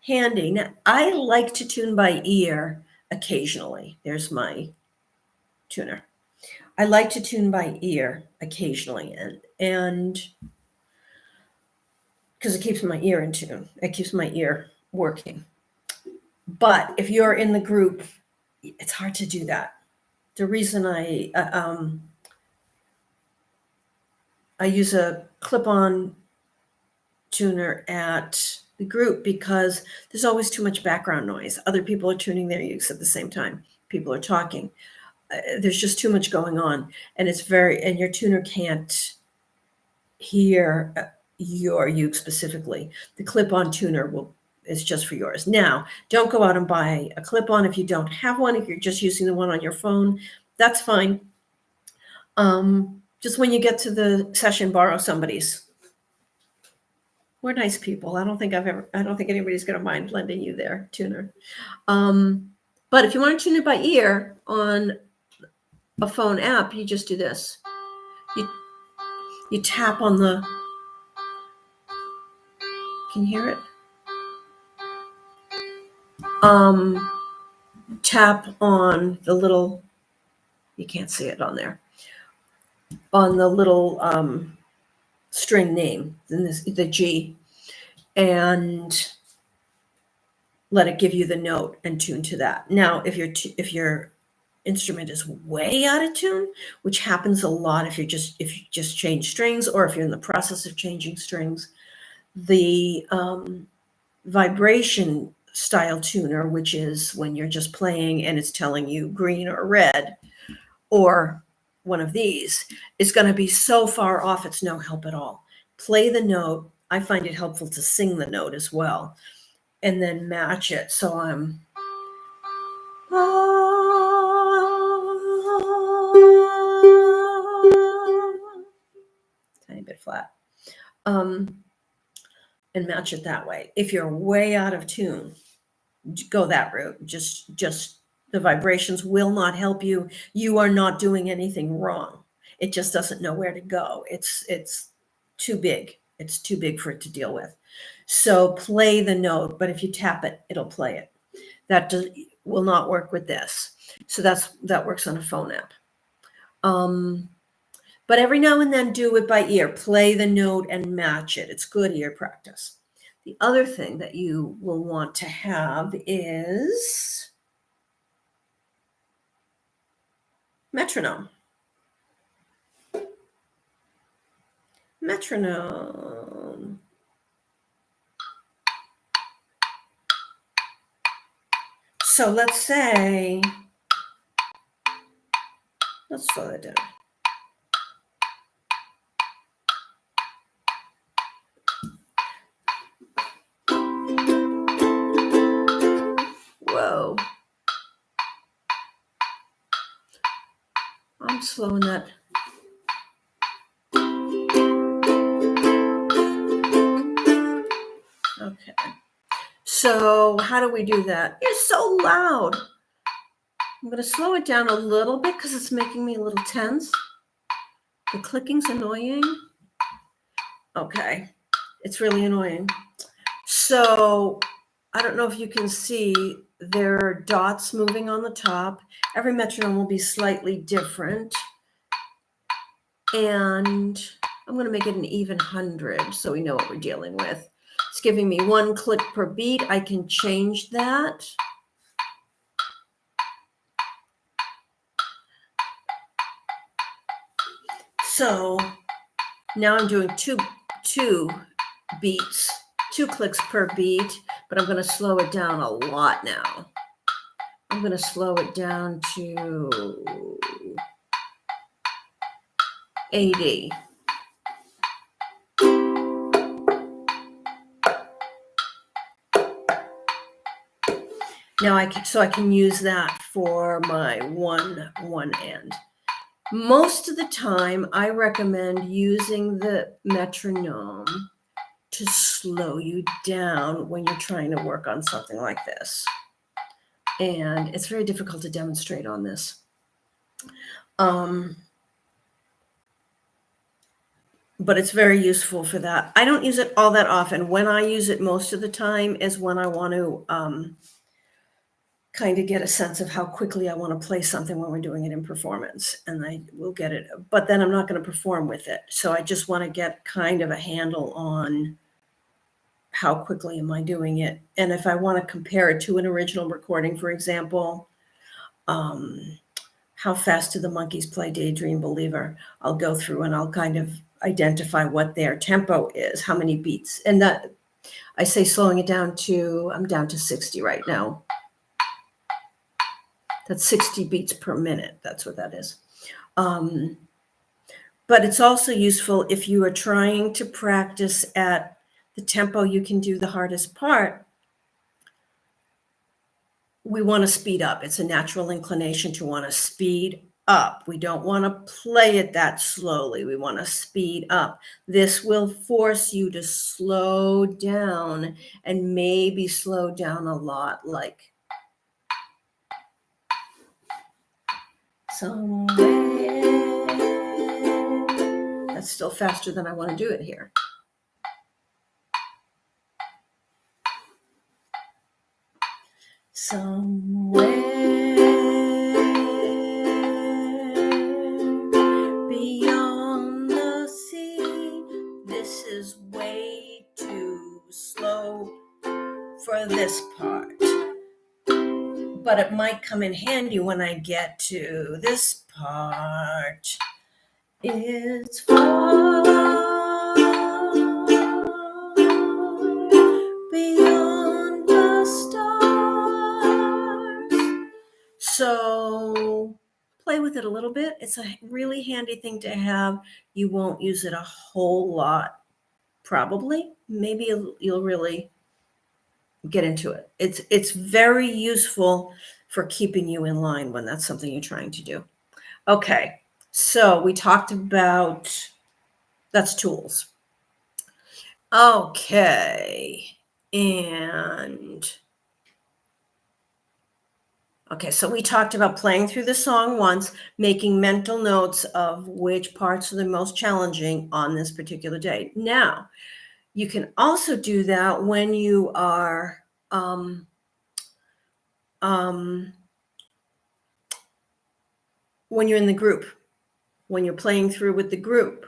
handy. Now, I like to tune by ear occasionally. There's my tuner. I like to tune by ear occasionally, and because it keeps my ear in tune. It keeps my ear working. But if you're in the group, it's hard to do that. The reason I use a clip-on tuner at the group because there's always too much background noise. Other people are tuning their ukes at the same time. People are talking. There's just too much going on, and and your tuner can't hear your uke specifically. The clip-on tuner is just for yours. Now, don't go out and buy a clip-on if you don't have one. If you're just using the one on your phone, that's fine. Just when you get to the session, borrow somebody's. We're nice people. I don't think anybody's going to mind lending you their tuner. But if you want to tune it by ear on a phone app, you just do this. You tap on the, can you hear it? Tap on the little, you can't see it on there. on the little string name, the G, and let it give you the note and tune to that. Now, if your instrument is way out of tune, which happens a lot if you just change strings, or if you're in the process of changing strings, the vibration style tuner, which is when you're just playing and it's telling you green or red, or one of these, is going to be so far off it's no help at all. Play the note. I find it helpful to sing the note as well, and then match it. So I'm tiny bit flat, and match it that way. If you're way out of tune, go that route. Just the vibrations will not help you. You are not doing anything wrong. It just doesn't know where to go. It's too big. It's too big for it to deal with. So play the note, but if you tap it, it'll play it. That will not work with this. So that works on a phone app. But every now and then do it by ear. Play the note and match it. It's good ear practice. The other thing that you will want to have is metronome. Metronome. So let's slow that down. Whoa. I'm slowing that. Okay. So how do we do that? It's so loud. I'm going to slow it down a little bit because it's making me a little tense. The clicking's annoying. Okay. It's really annoying. So I don't know if you can see, there are dots moving on the top. Every metronome will be slightly different. And I'm going to make it an even 100 so we know what we're dealing with. It's giving me 1 click per beat. I can change that. So now I'm doing two beats, 2 clicks per beat, but I'm going to slow it down a lot now. I'm going to slow it down to 80. Now I can use that for my one end. Most of the time, I recommend using the metronome to slow you down when you're trying to work on something like this. And it's very difficult to demonstrate on this. But it's very useful for that. I don't use it all that often. When I use it most of the time is when I want to kind of get a sense of how quickly I want to play something when we're doing it in performance, and I will get it, but then I'm not going to perform with it. So I just want to get kind of a handle on how quickly am I doing it. And if I want to compare it to an original recording, for example, how fast do the Monkees play Daydream Believer? I'll go through and I'll kind of identify what their tempo is, how many beats. And that I say slowing it down to, I'm down to 60 right now. That's 60 beats per minute. That's what that is. But it's also useful if you are trying to practice at the tempo you can do the hardest part. We want to speed up. It's a natural inclination to want to speed up. We don't want to play it that slowly. We want to speed up. This will force you to slow down, and maybe slow down a lot, like somewhere. That's still faster than I want to do it here. Somewhere beyond this part. But it might come in handy when I get to this part. It's far beyond the stars. So play with it a little bit. It's a really handy thing to have. You won't use it a whole lot, probably. Maybe you'll really get into it. It's very useful for keeping you in line when that's something you're trying to do. Okay, so we talked about, that's tools. Okay, so we talked about playing through the song once, making mental notes of which parts are the most challenging on this particular day. Now, you can also do that when you are when you're in the group, when you're playing through with the group.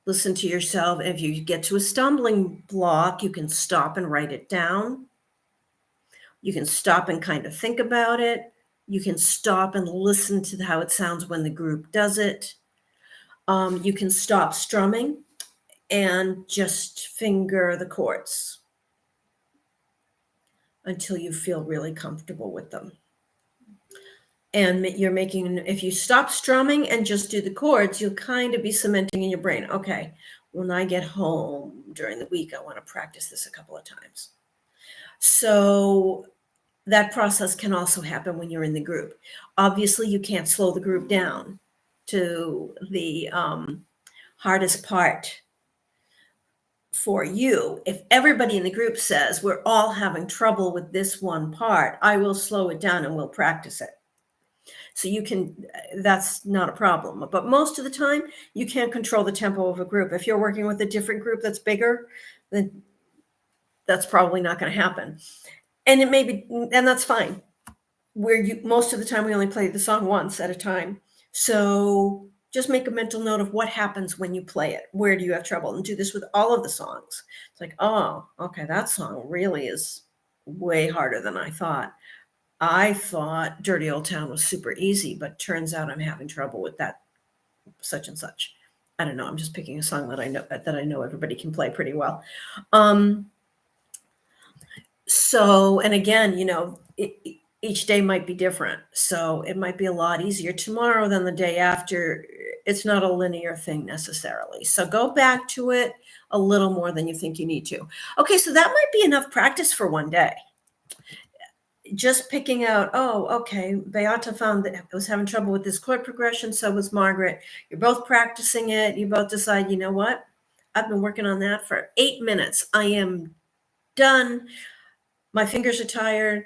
Listen to yourself. If you get to a stumbling block, you can stop and write it down. You can stop and kind of think about it. You can stop and listen to how it sounds when the group does it. You can stop strumming and just finger the chords until you feel really comfortable with them. And you're making, if you stop strumming and just do the chords, you'll kind of be cementing in your brain, okay, when I get home during the week, I want to practice this a couple of times. So that process can also happen when you're in the group. Obviously, you can't slow the group down to the hardest part for you. If everybody in the group says, we're all having trouble with this one part, I will slow it down and we'll practice it. So you can, that's not a problem. But most of the time, you can't control the tempo of a group. If you're working with a different group that's bigger, then that's probably not going to happen. And it may be, and that's fine. Most of the time, we only play the song once at a time. So just make a mental note of what happens when you play it. Where do you have trouble? And do this with all of the songs. It's like, oh, okay, that song really is way harder than I thought. I thought Dirty Old Town was super easy, but turns out I'm having trouble with that such and such. I don't know. I'm just picking a song that I know everybody can play pretty well. So, and again, each day might be different. So it might be a lot easier tomorrow than the day after. It's not a linear thing necessarily. So go back to it a little more than you think you need to. Okay, so that might be enough practice for one day. Just picking out, oh, okay, Beata found that I was having trouble with this chord progression, so was Margaret. You're both practicing it. You both decide, you know what? I've been working on that for 8 minutes. I am done. My fingers are tired.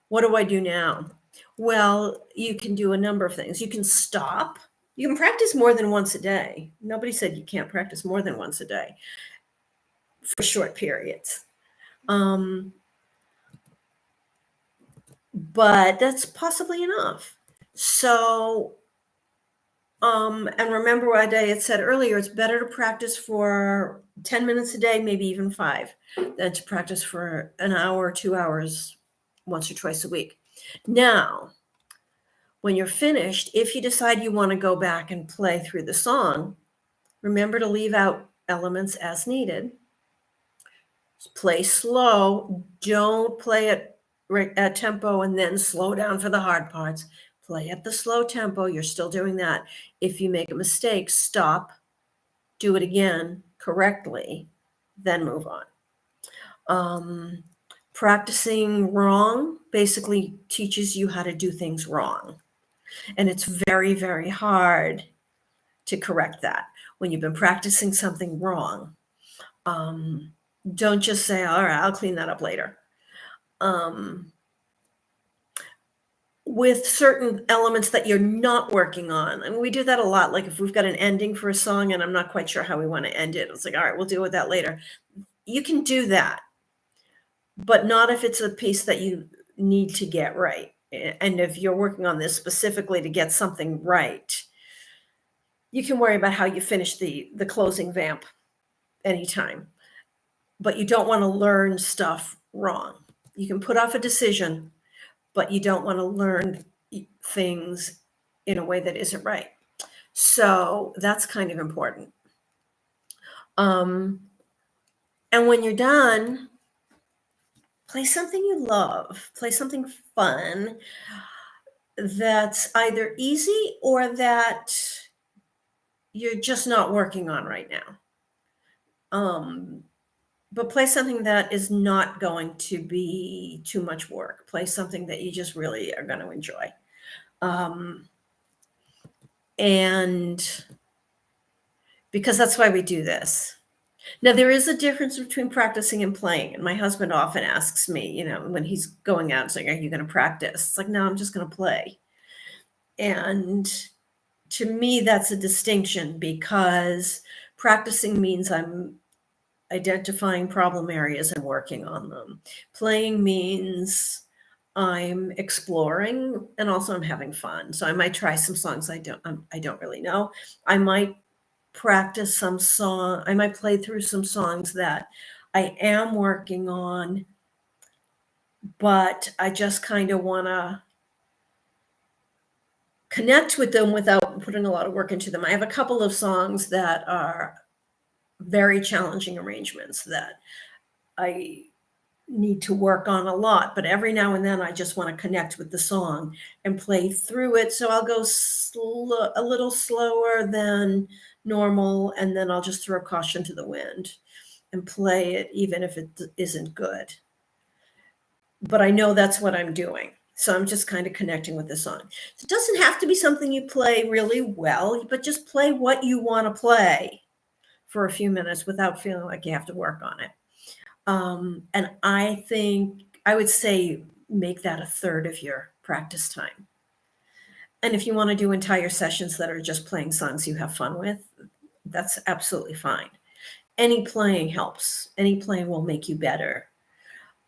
What do I do now? Well, you can do a number of things. You can stop. You can practice more than once a day. Nobody said you can't practice more than once a day for short periods. But that's possibly enough. So, and remember what I had said earlier, it's better to practice for 10 minutes a day, maybe even 5, than to practice for an hour or 2 hours once or twice a week. Now, when you're finished, if you decide you want to go back and play through the song, remember to leave out elements as needed. Play slow. Don't play it at tempo and then slow down for the hard parts. Play at the slow tempo. You're still doing that. If you make a mistake, stop, do it again correctly, then move on. Practicing wrong basically teaches you how to do things wrong. And it's very, very hard to correct that when you've been practicing something wrong. Don't just say, all right, I'll clean that up later. With certain elements that you're not working on. And we do that a lot. Like if we've got an ending for a song and I'm not quite sure how we want to end it, it's like, all right, we'll deal with that later. You can do that, but not if it's a piece that you need to get right. And if you're working on this specifically to get something right, you can worry about how you finish the closing vamp anytime. But you don't want to learn stuff wrong. You can put off a decision, but you don't want to learn things in a way that isn't right. So that's kind of important. And when you're done, play something you love, play something fun that's either easy or that you're just not working on right now. But play something that is not going to be too much work. Play something that you just really are going to enjoy. And because that's why we do this. Now, there is a difference between practicing and playing. And my husband often asks me, when he's going out, saying, "Are you going to practice?" It's like, no, I'm just going to play. And to me, that's a distinction, because practicing means I'm identifying problem areas and working on them. Playing means I'm exploring, and also I'm having fun. So I might try some songs I don't really know. I might practice some song. I might play through some songs that I am working on, but I just kind of want to connect with them without putting a lot of work into them. I have a couple of songs that are very challenging arrangements that I need to work on a lot, but every now and then I just want to connect with the song and play through it. So I'll go a little slower than normal, and then I'll just throw caution to the wind and play it even if it isn't good. But I know that's what I'm doing. So I'm just kind of connecting with the song. So it doesn't have to be something you play really well, but just play what you want to play for a few minutes without feeling like you have to work on it. And I think I would say make that a third of your practice time. And if you want to do entire sessions that are just playing songs you have fun with, that's absolutely fine. Any playing helps. Any playing will make you better.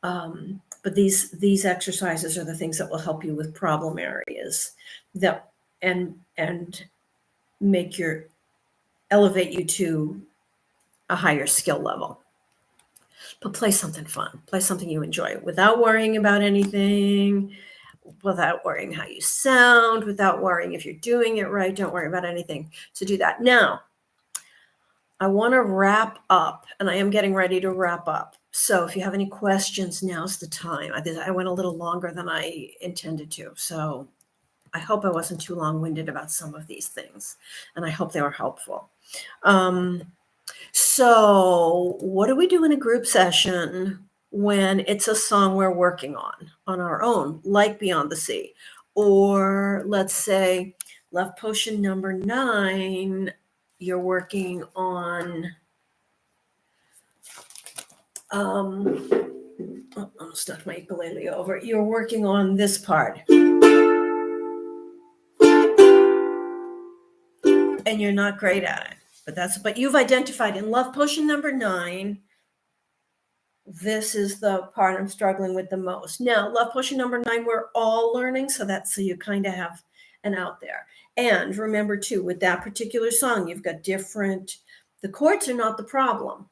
But these exercises are the things that will help you with problem areas that and elevate you to a higher skill level. But play something fun. Play something you enjoy without worrying about anything, without worrying how you sound, without worrying if you're doing it right. Don't worry about anything. So do that. Now, I want to wrap up, and I am getting ready to wrap up. So if you have any questions, now's the time. I went a little longer than I intended to. So I hope I wasn't too long-winded about some of these things, and I hope they were helpful. So what do we do in a group session when it's a song we're working on our own, like Beyond the Sea? Or let's say Love Potion number 9, you're working on, I almost knocked my ukulele over. You're working on this part. And you're not great at it. But you've identified in Love Potion number 9, this is the part I'm struggling with the most. Now, Love Potion number 9, we're all learning, so you kind of have an out there. And remember too, with that particular song, you've got the chords are not the problem.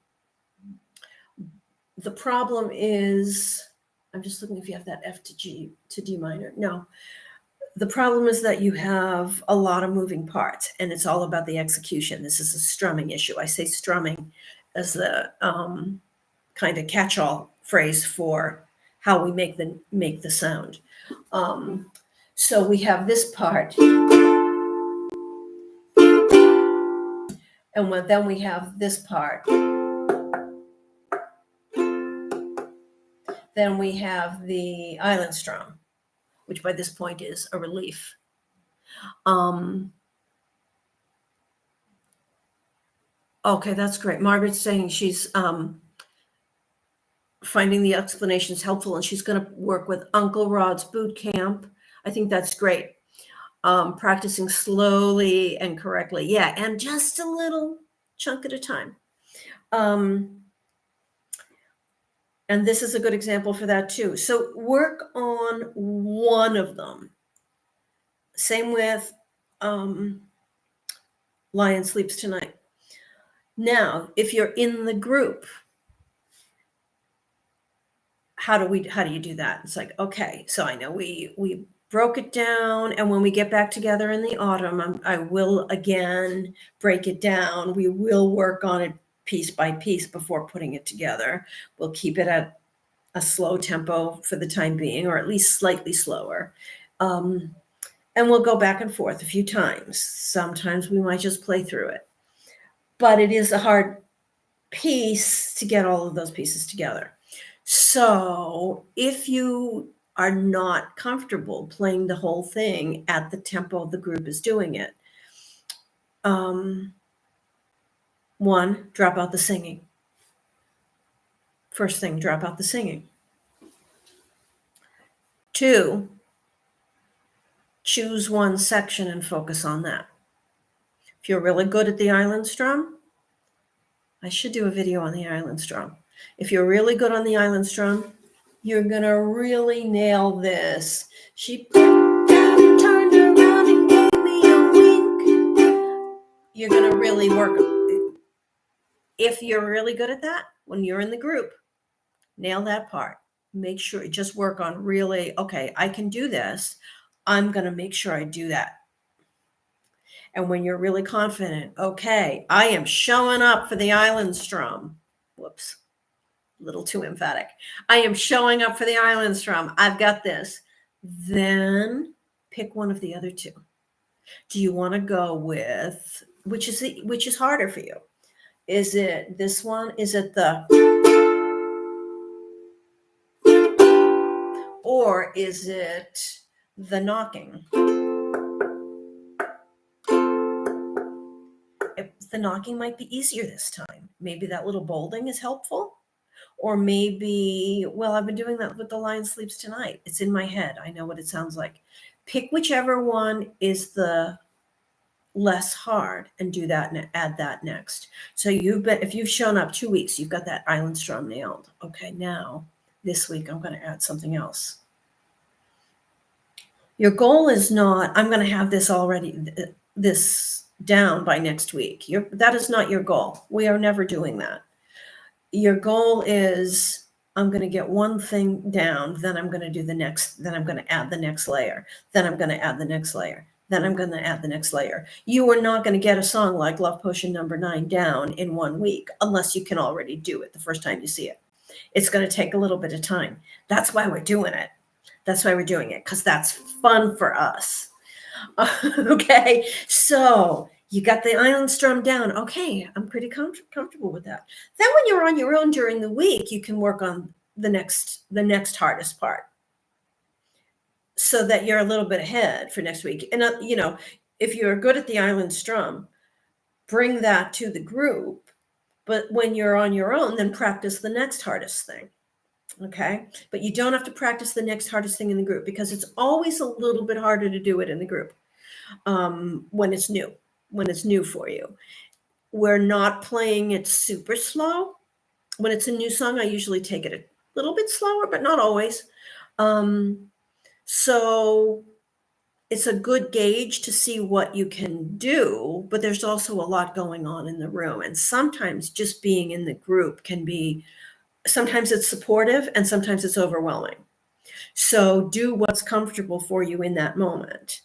The problem is, I'm just looking if you have that F to G to D minor. No. The problem is that you have a lot of moving parts, and it's all about the execution. This is a strumming issue. I say strumming as the kind of catch-all phrase for how we make the sound. So we have this part, and then we have this part. Then we have the island strum, which by this point is a relief. Okay, that's great. Margaret's saying she's finding the explanations helpful, and she's going to work with Uncle Rod's boot camp. I think that's great. Practicing slowly and correctly. Yeah, and just a little chunk at a time. And this is a good example for that too. So work on one of them. Same with Lion Sleeps Tonight. Now, if you're in the group, how do you do that? It's like, okay, so I know we broke it down, and when we get back together in the autumn, I will again break it down. We will work on it piece by piece before putting it together. We'll keep it at a slow tempo for the time being, or at least slightly slower. And we'll go back and forth a few times. Sometimes we might just play through it. But it is a hard piece to get all of those pieces together. So if you are not comfortable playing the whole thing at the tempo the group is doing it, one, drop out the singing. First thing, drop out the singing. Two, choose one section and focus on that. If you're really good at the island strum, I should do a video on the island strum. If you're really good on the island strum, you're going to really nail this. She turned around and gave me a wink. You're going to really work. If you're really good at that, when you're in the group, nail that part. Make sure, just work on really, okay, I can do this. I'm going to make sure I do that. And when you're really confident, okay, I am showing up for the island strum. Whoops, a little too emphatic. I am showing up for the island strum. I've got this. Then pick one of the other two. Do you want to go with, which is harder for you? Is it this one? Is it the, or is it the knocking? The knocking might be easier this time. Maybe that little bolding is helpful. Or maybe, well, I've been doing that with The Lion Sleeps Tonight. It's in my head. I know what it sounds like. Pick whichever one is the less hard and do that and add that next. So if you've shown up 2 weeks, you've got that island strum nailed. Okay, now this week I'm going to add something else. Your goal is not, I'm going to have this down by next week. That is not your goal. We are never doing that. Your goal is, I'm going to get one thing down, then I'm going to do the next, then I'm going to add the next layer, then I'm going to add the next layer, then I'm going to add the next layer. You are not going to get a song like Love Potion No. 9 down in 1 week unless you can already do it the first time you see it. It's going to take a little bit of time. That's why we're doing it. That's why we're doing it, because that's fun for us. Okay, so you got the island strum down. Okay, I'm pretty comfortable with that. Then when you're on your own during the week, you can work on the next hardest part so that you're a little bit ahead for next week. And, if you're good at the island strum, bring that to the group. But when you're on your own, then practice the next hardest thing. Okay, but you don't have to practice the next hardest thing in the group, because it's always a little bit harder to do it in the group when it's new for you. We're not playing it super slow. When it's a new song, I usually take it a little bit slower, but not always. So it's a good gauge to see what you can do, but there's also a lot going on in the room. And sometimes just being in the group sometimes it's supportive and sometimes it's overwhelming. So do what's comfortable for you in that moment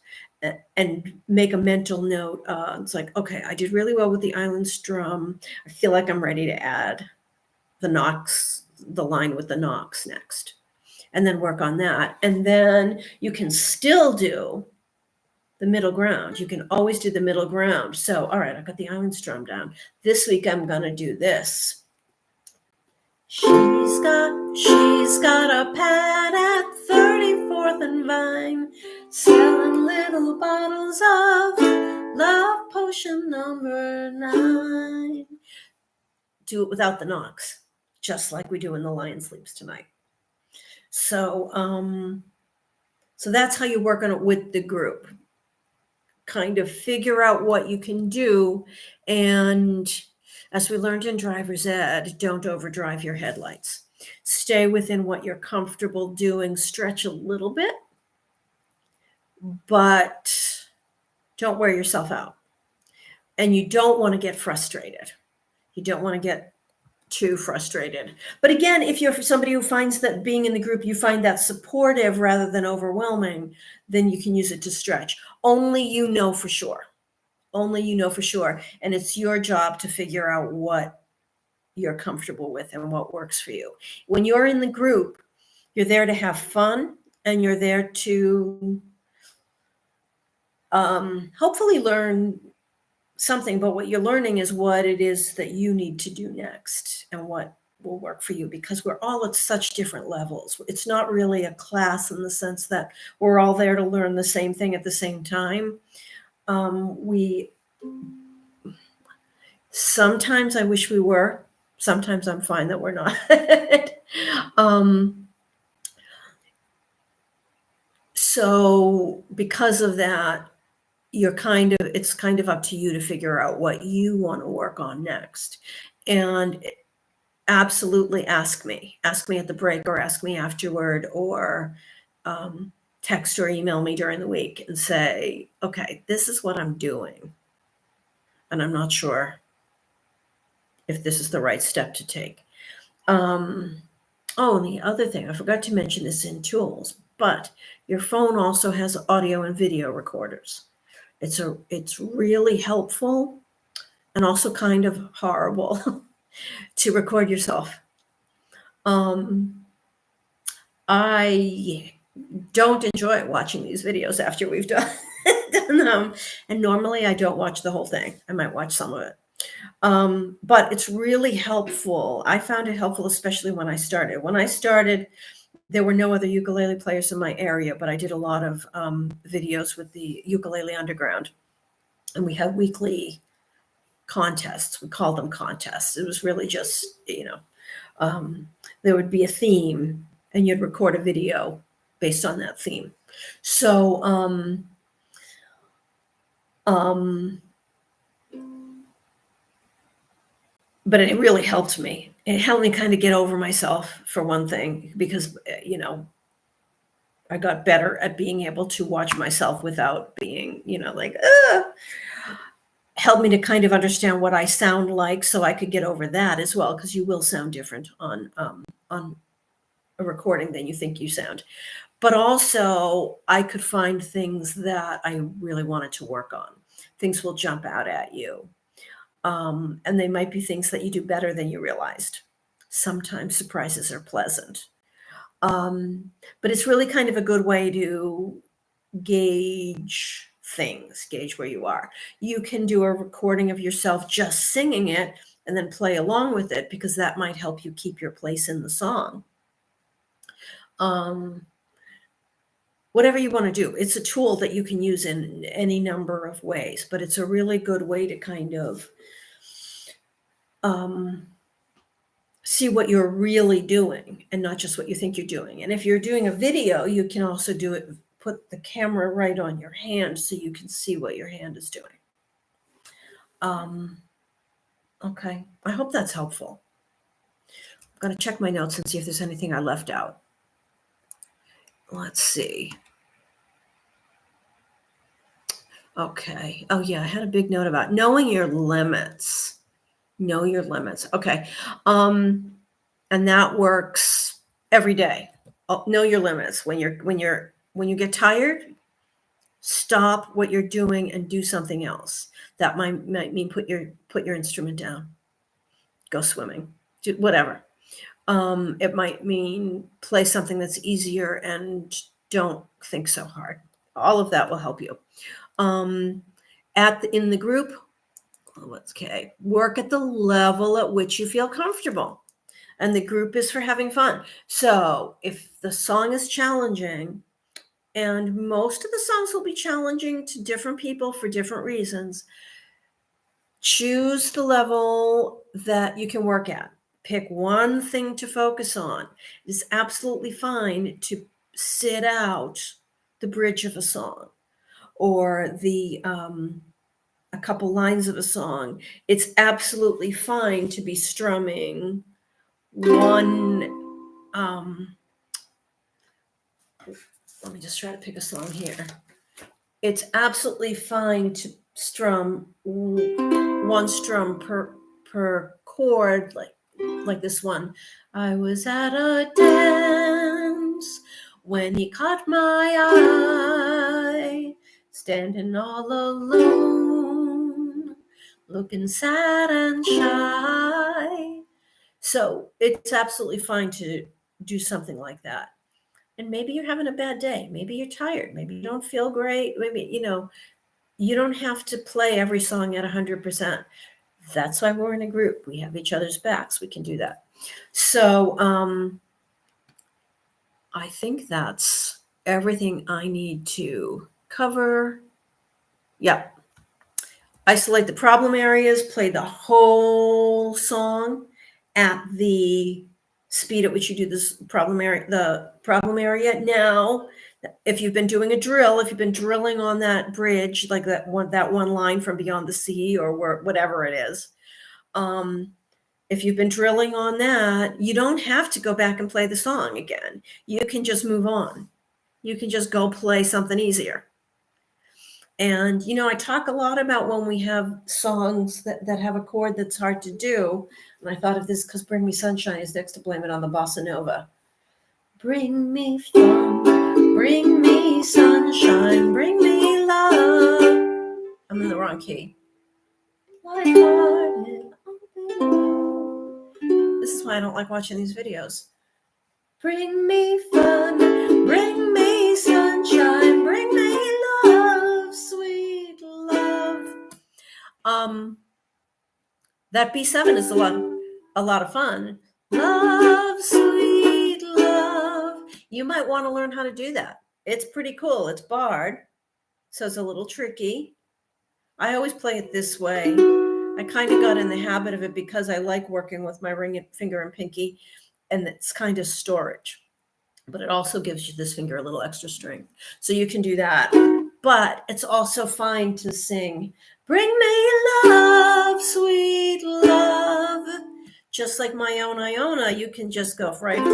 and make a mental note. It's like, okay, I did really well with the island strum. I feel like I'm ready to add the line with the knocks next, and then work on that. And then you can still do the middle ground. You can always do the middle ground. So, all right, I've got the island strum down. This week I'm going to do this. She's got a pad at 34th and Vine, selling little bottles of Love Potion No. 9. Do it without the knocks, just like we do in The Lion Sleeps Tonight. So, so that's how you work on it with the group. Kind of figure out what you can do, and as we learned in driver's ed, don't overdrive your headlights. Stay within what you're comfortable doing. Stretch a little bit, but don't wear yourself out. And you don't want to get frustrated. You don't want to get too frustrated. But again, if you're somebody who finds that being in the group, you find that supportive rather than overwhelming, then you can use it to stretch. Only you know for sure. Only you know for sure. And it's your job to figure out what you're comfortable with and what works for you. When you're in the group, you're there to have fun and you're there to hopefully learn something, but what you're learning is what it is that you need to do next and what will work for you, because we're all at such different levels. It's not really a class in the sense that we're all there to learn the same thing at the same time. We sometimes I wish we were. Sometimes I'm fine that we're not. So because of that, it's kind of up to you to figure out what you want to work on next. And absolutely ask me at the break, or ask me afterward, or text or email me during the week and say, okay, this is what I'm doing. And I'm not sure if this is the right step to take. And the other thing, I forgot to mention this in tools, but your phone also has audio and video recorders. It's really helpful and also kind of horrible to record yourself. I don't enjoy watching these videos after we've done them. And normally I don't watch the whole thing. I might watch some of it. But it's really helpful. I found it helpful, especially when I started. When I started, there were no other ukulele players in my area, but I did a lot of videos with the Ukulele Underground. And we had weekly contests. We called them contests. It was really just, there would be a theme and you'd record a video based on that theme. So, but it really helped me. It helped me kind of get over myself, for one thing, because, I got better at being able to watch myself without being, like, helped me to kind of understand what I sound like, so I could get over that as well, because you will sound different on a recording than you think you sound. But also, I could find things that I really wanted to work on. Things will jump out at you. And they might be things that you do better than you realized. Sometimes surprises are pleasant. But it's really kind of a good way to gauge things, gauge where you are. You can do a recording of yourself just singing it and then play along with it, because that might help you keep your place in the song. Whatever you want to do, it's a tool that you can use in any number of ways, but it's a really good way to kind of see what you're really doing and not just what you think you're doing. And if you're doing a video, you can also do it, put the camera right on your hand so you can see what your hand is doing. Okay, I hope that's helpful. I'm going to check my notes and see if there's anything I left out. Let's see. Okay. Oh, yeah, I had a big note about knowing your limits. Know your limits. Okay. And that works every day. Know your limits. When you get tired, stop what you're doing and do something else. That might mean put your instrument down, go swimming, do whatever. It might mean play something that's easier and don't think so hard. All of that will help you. In the group, work at the level at which you feel comfortable. And the group is for having fun. So if the song is challenging, and most of the songs will be challenging to different people for different reasons, choose the level that you can work at. Pick one thing to focus on. It's absolutely fine to sit out the bridge of a song or a couple lines of a song. It's absolutely fine to be strumming one. Let me just try to pick a song here. It's absolutely fine to strum one strum per chord, like like this one. I was at a dance when he caught my eye, standing all alone, looking sad and shy. So it's absolutely fine to do something like that. And maybe you're having a bad day. Maybe you're tired. Maybe you don't feel great. Maybe, you don't have to play every song at 100%. That's why we're in a group. We have each other's backs. We can do that. So I think that's everything I need to cover. Yep. Isolate the problem areas, play the whole song at the speed at which you do the problem area. Now, if you've been doing a drill, if you've been drilling on that bridge, like that one line from Beyond the Sea or whatever it is, if you've been drilling on that, you don't have to go back and play the song again. You can just move on. You can just go play something easier. And, I talk a lot about when we have songs that have a chord that's hard to do. And I thought of this because Bring Me Sunshine is next to Blame It on the Bossa Nova. Bring me fun, bring me sunshine, bring me love. I'm in the wrong key. Lighthearted. This is why I don't like watching these videos. Bring me fun, bring me sunshine, bring me love, sweet love. That B7 is a lot of fun. Love, sweet love. You might want to learn how to do that. It's pretty cool. It's barred, so it's a little tricky. I always play it this way. I kind of got in the habit of it because I like working with my ring finger and pinky, and it's kind of storage. But it also gives you this finger a little extra strength. So you can do that. But it's also fine to sing, bring me love, sweet love. Just like my own Iona, you can just go right.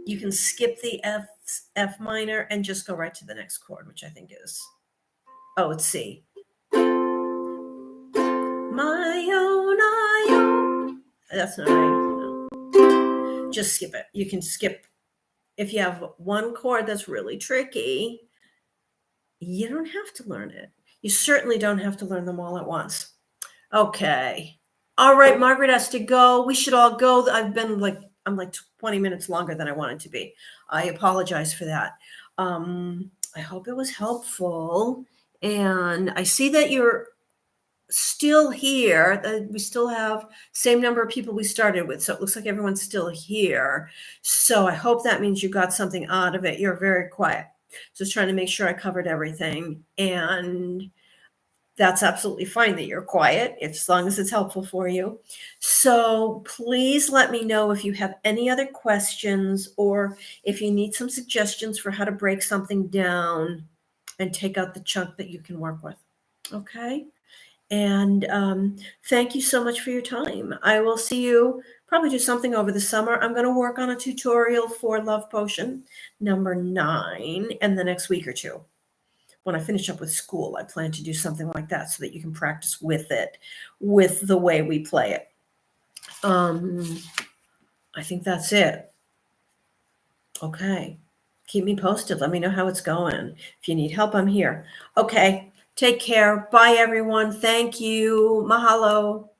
You can skip the F minor and just go right to the next chord, which I think is, it's C. My own Iona. That's not right. No. Just skip it. You can skip. If you have one chord that's really tricky, you don't have to learn it. You certainly don't have to learn them all at once. Okay. All right, Margaret has to go. We should all go. I'm like 20 minutes longer than I wanted to be. I apologize for that. I hope it was helpful. And I see that you're still here. We still have same number of people we started with. So it looks like everyone's still here. So I hope that means you got something out of it. You're very quiet. Just trying to make sure I covered everything. And that's absolutely fine that you're quiet, as long as it's helpful for you. So please let me know if you have any other questions or if you need some suggestions for how to break something down and take out the chunk that you can work with. Okay? And thank you so much for your time. I will see you, probably do something over the summer. I'm going to work on a tutorial for Love Potion number 9 in the next week or two. When I finish up with school, I plan to do something like that so that you can practice with it, with the way we play it. I think that's it. Okay. Keep me posted. Let me know how it's going. If you need help, I'm here. Okay. Take care. Bye, everyone. Thank you. Mahalo.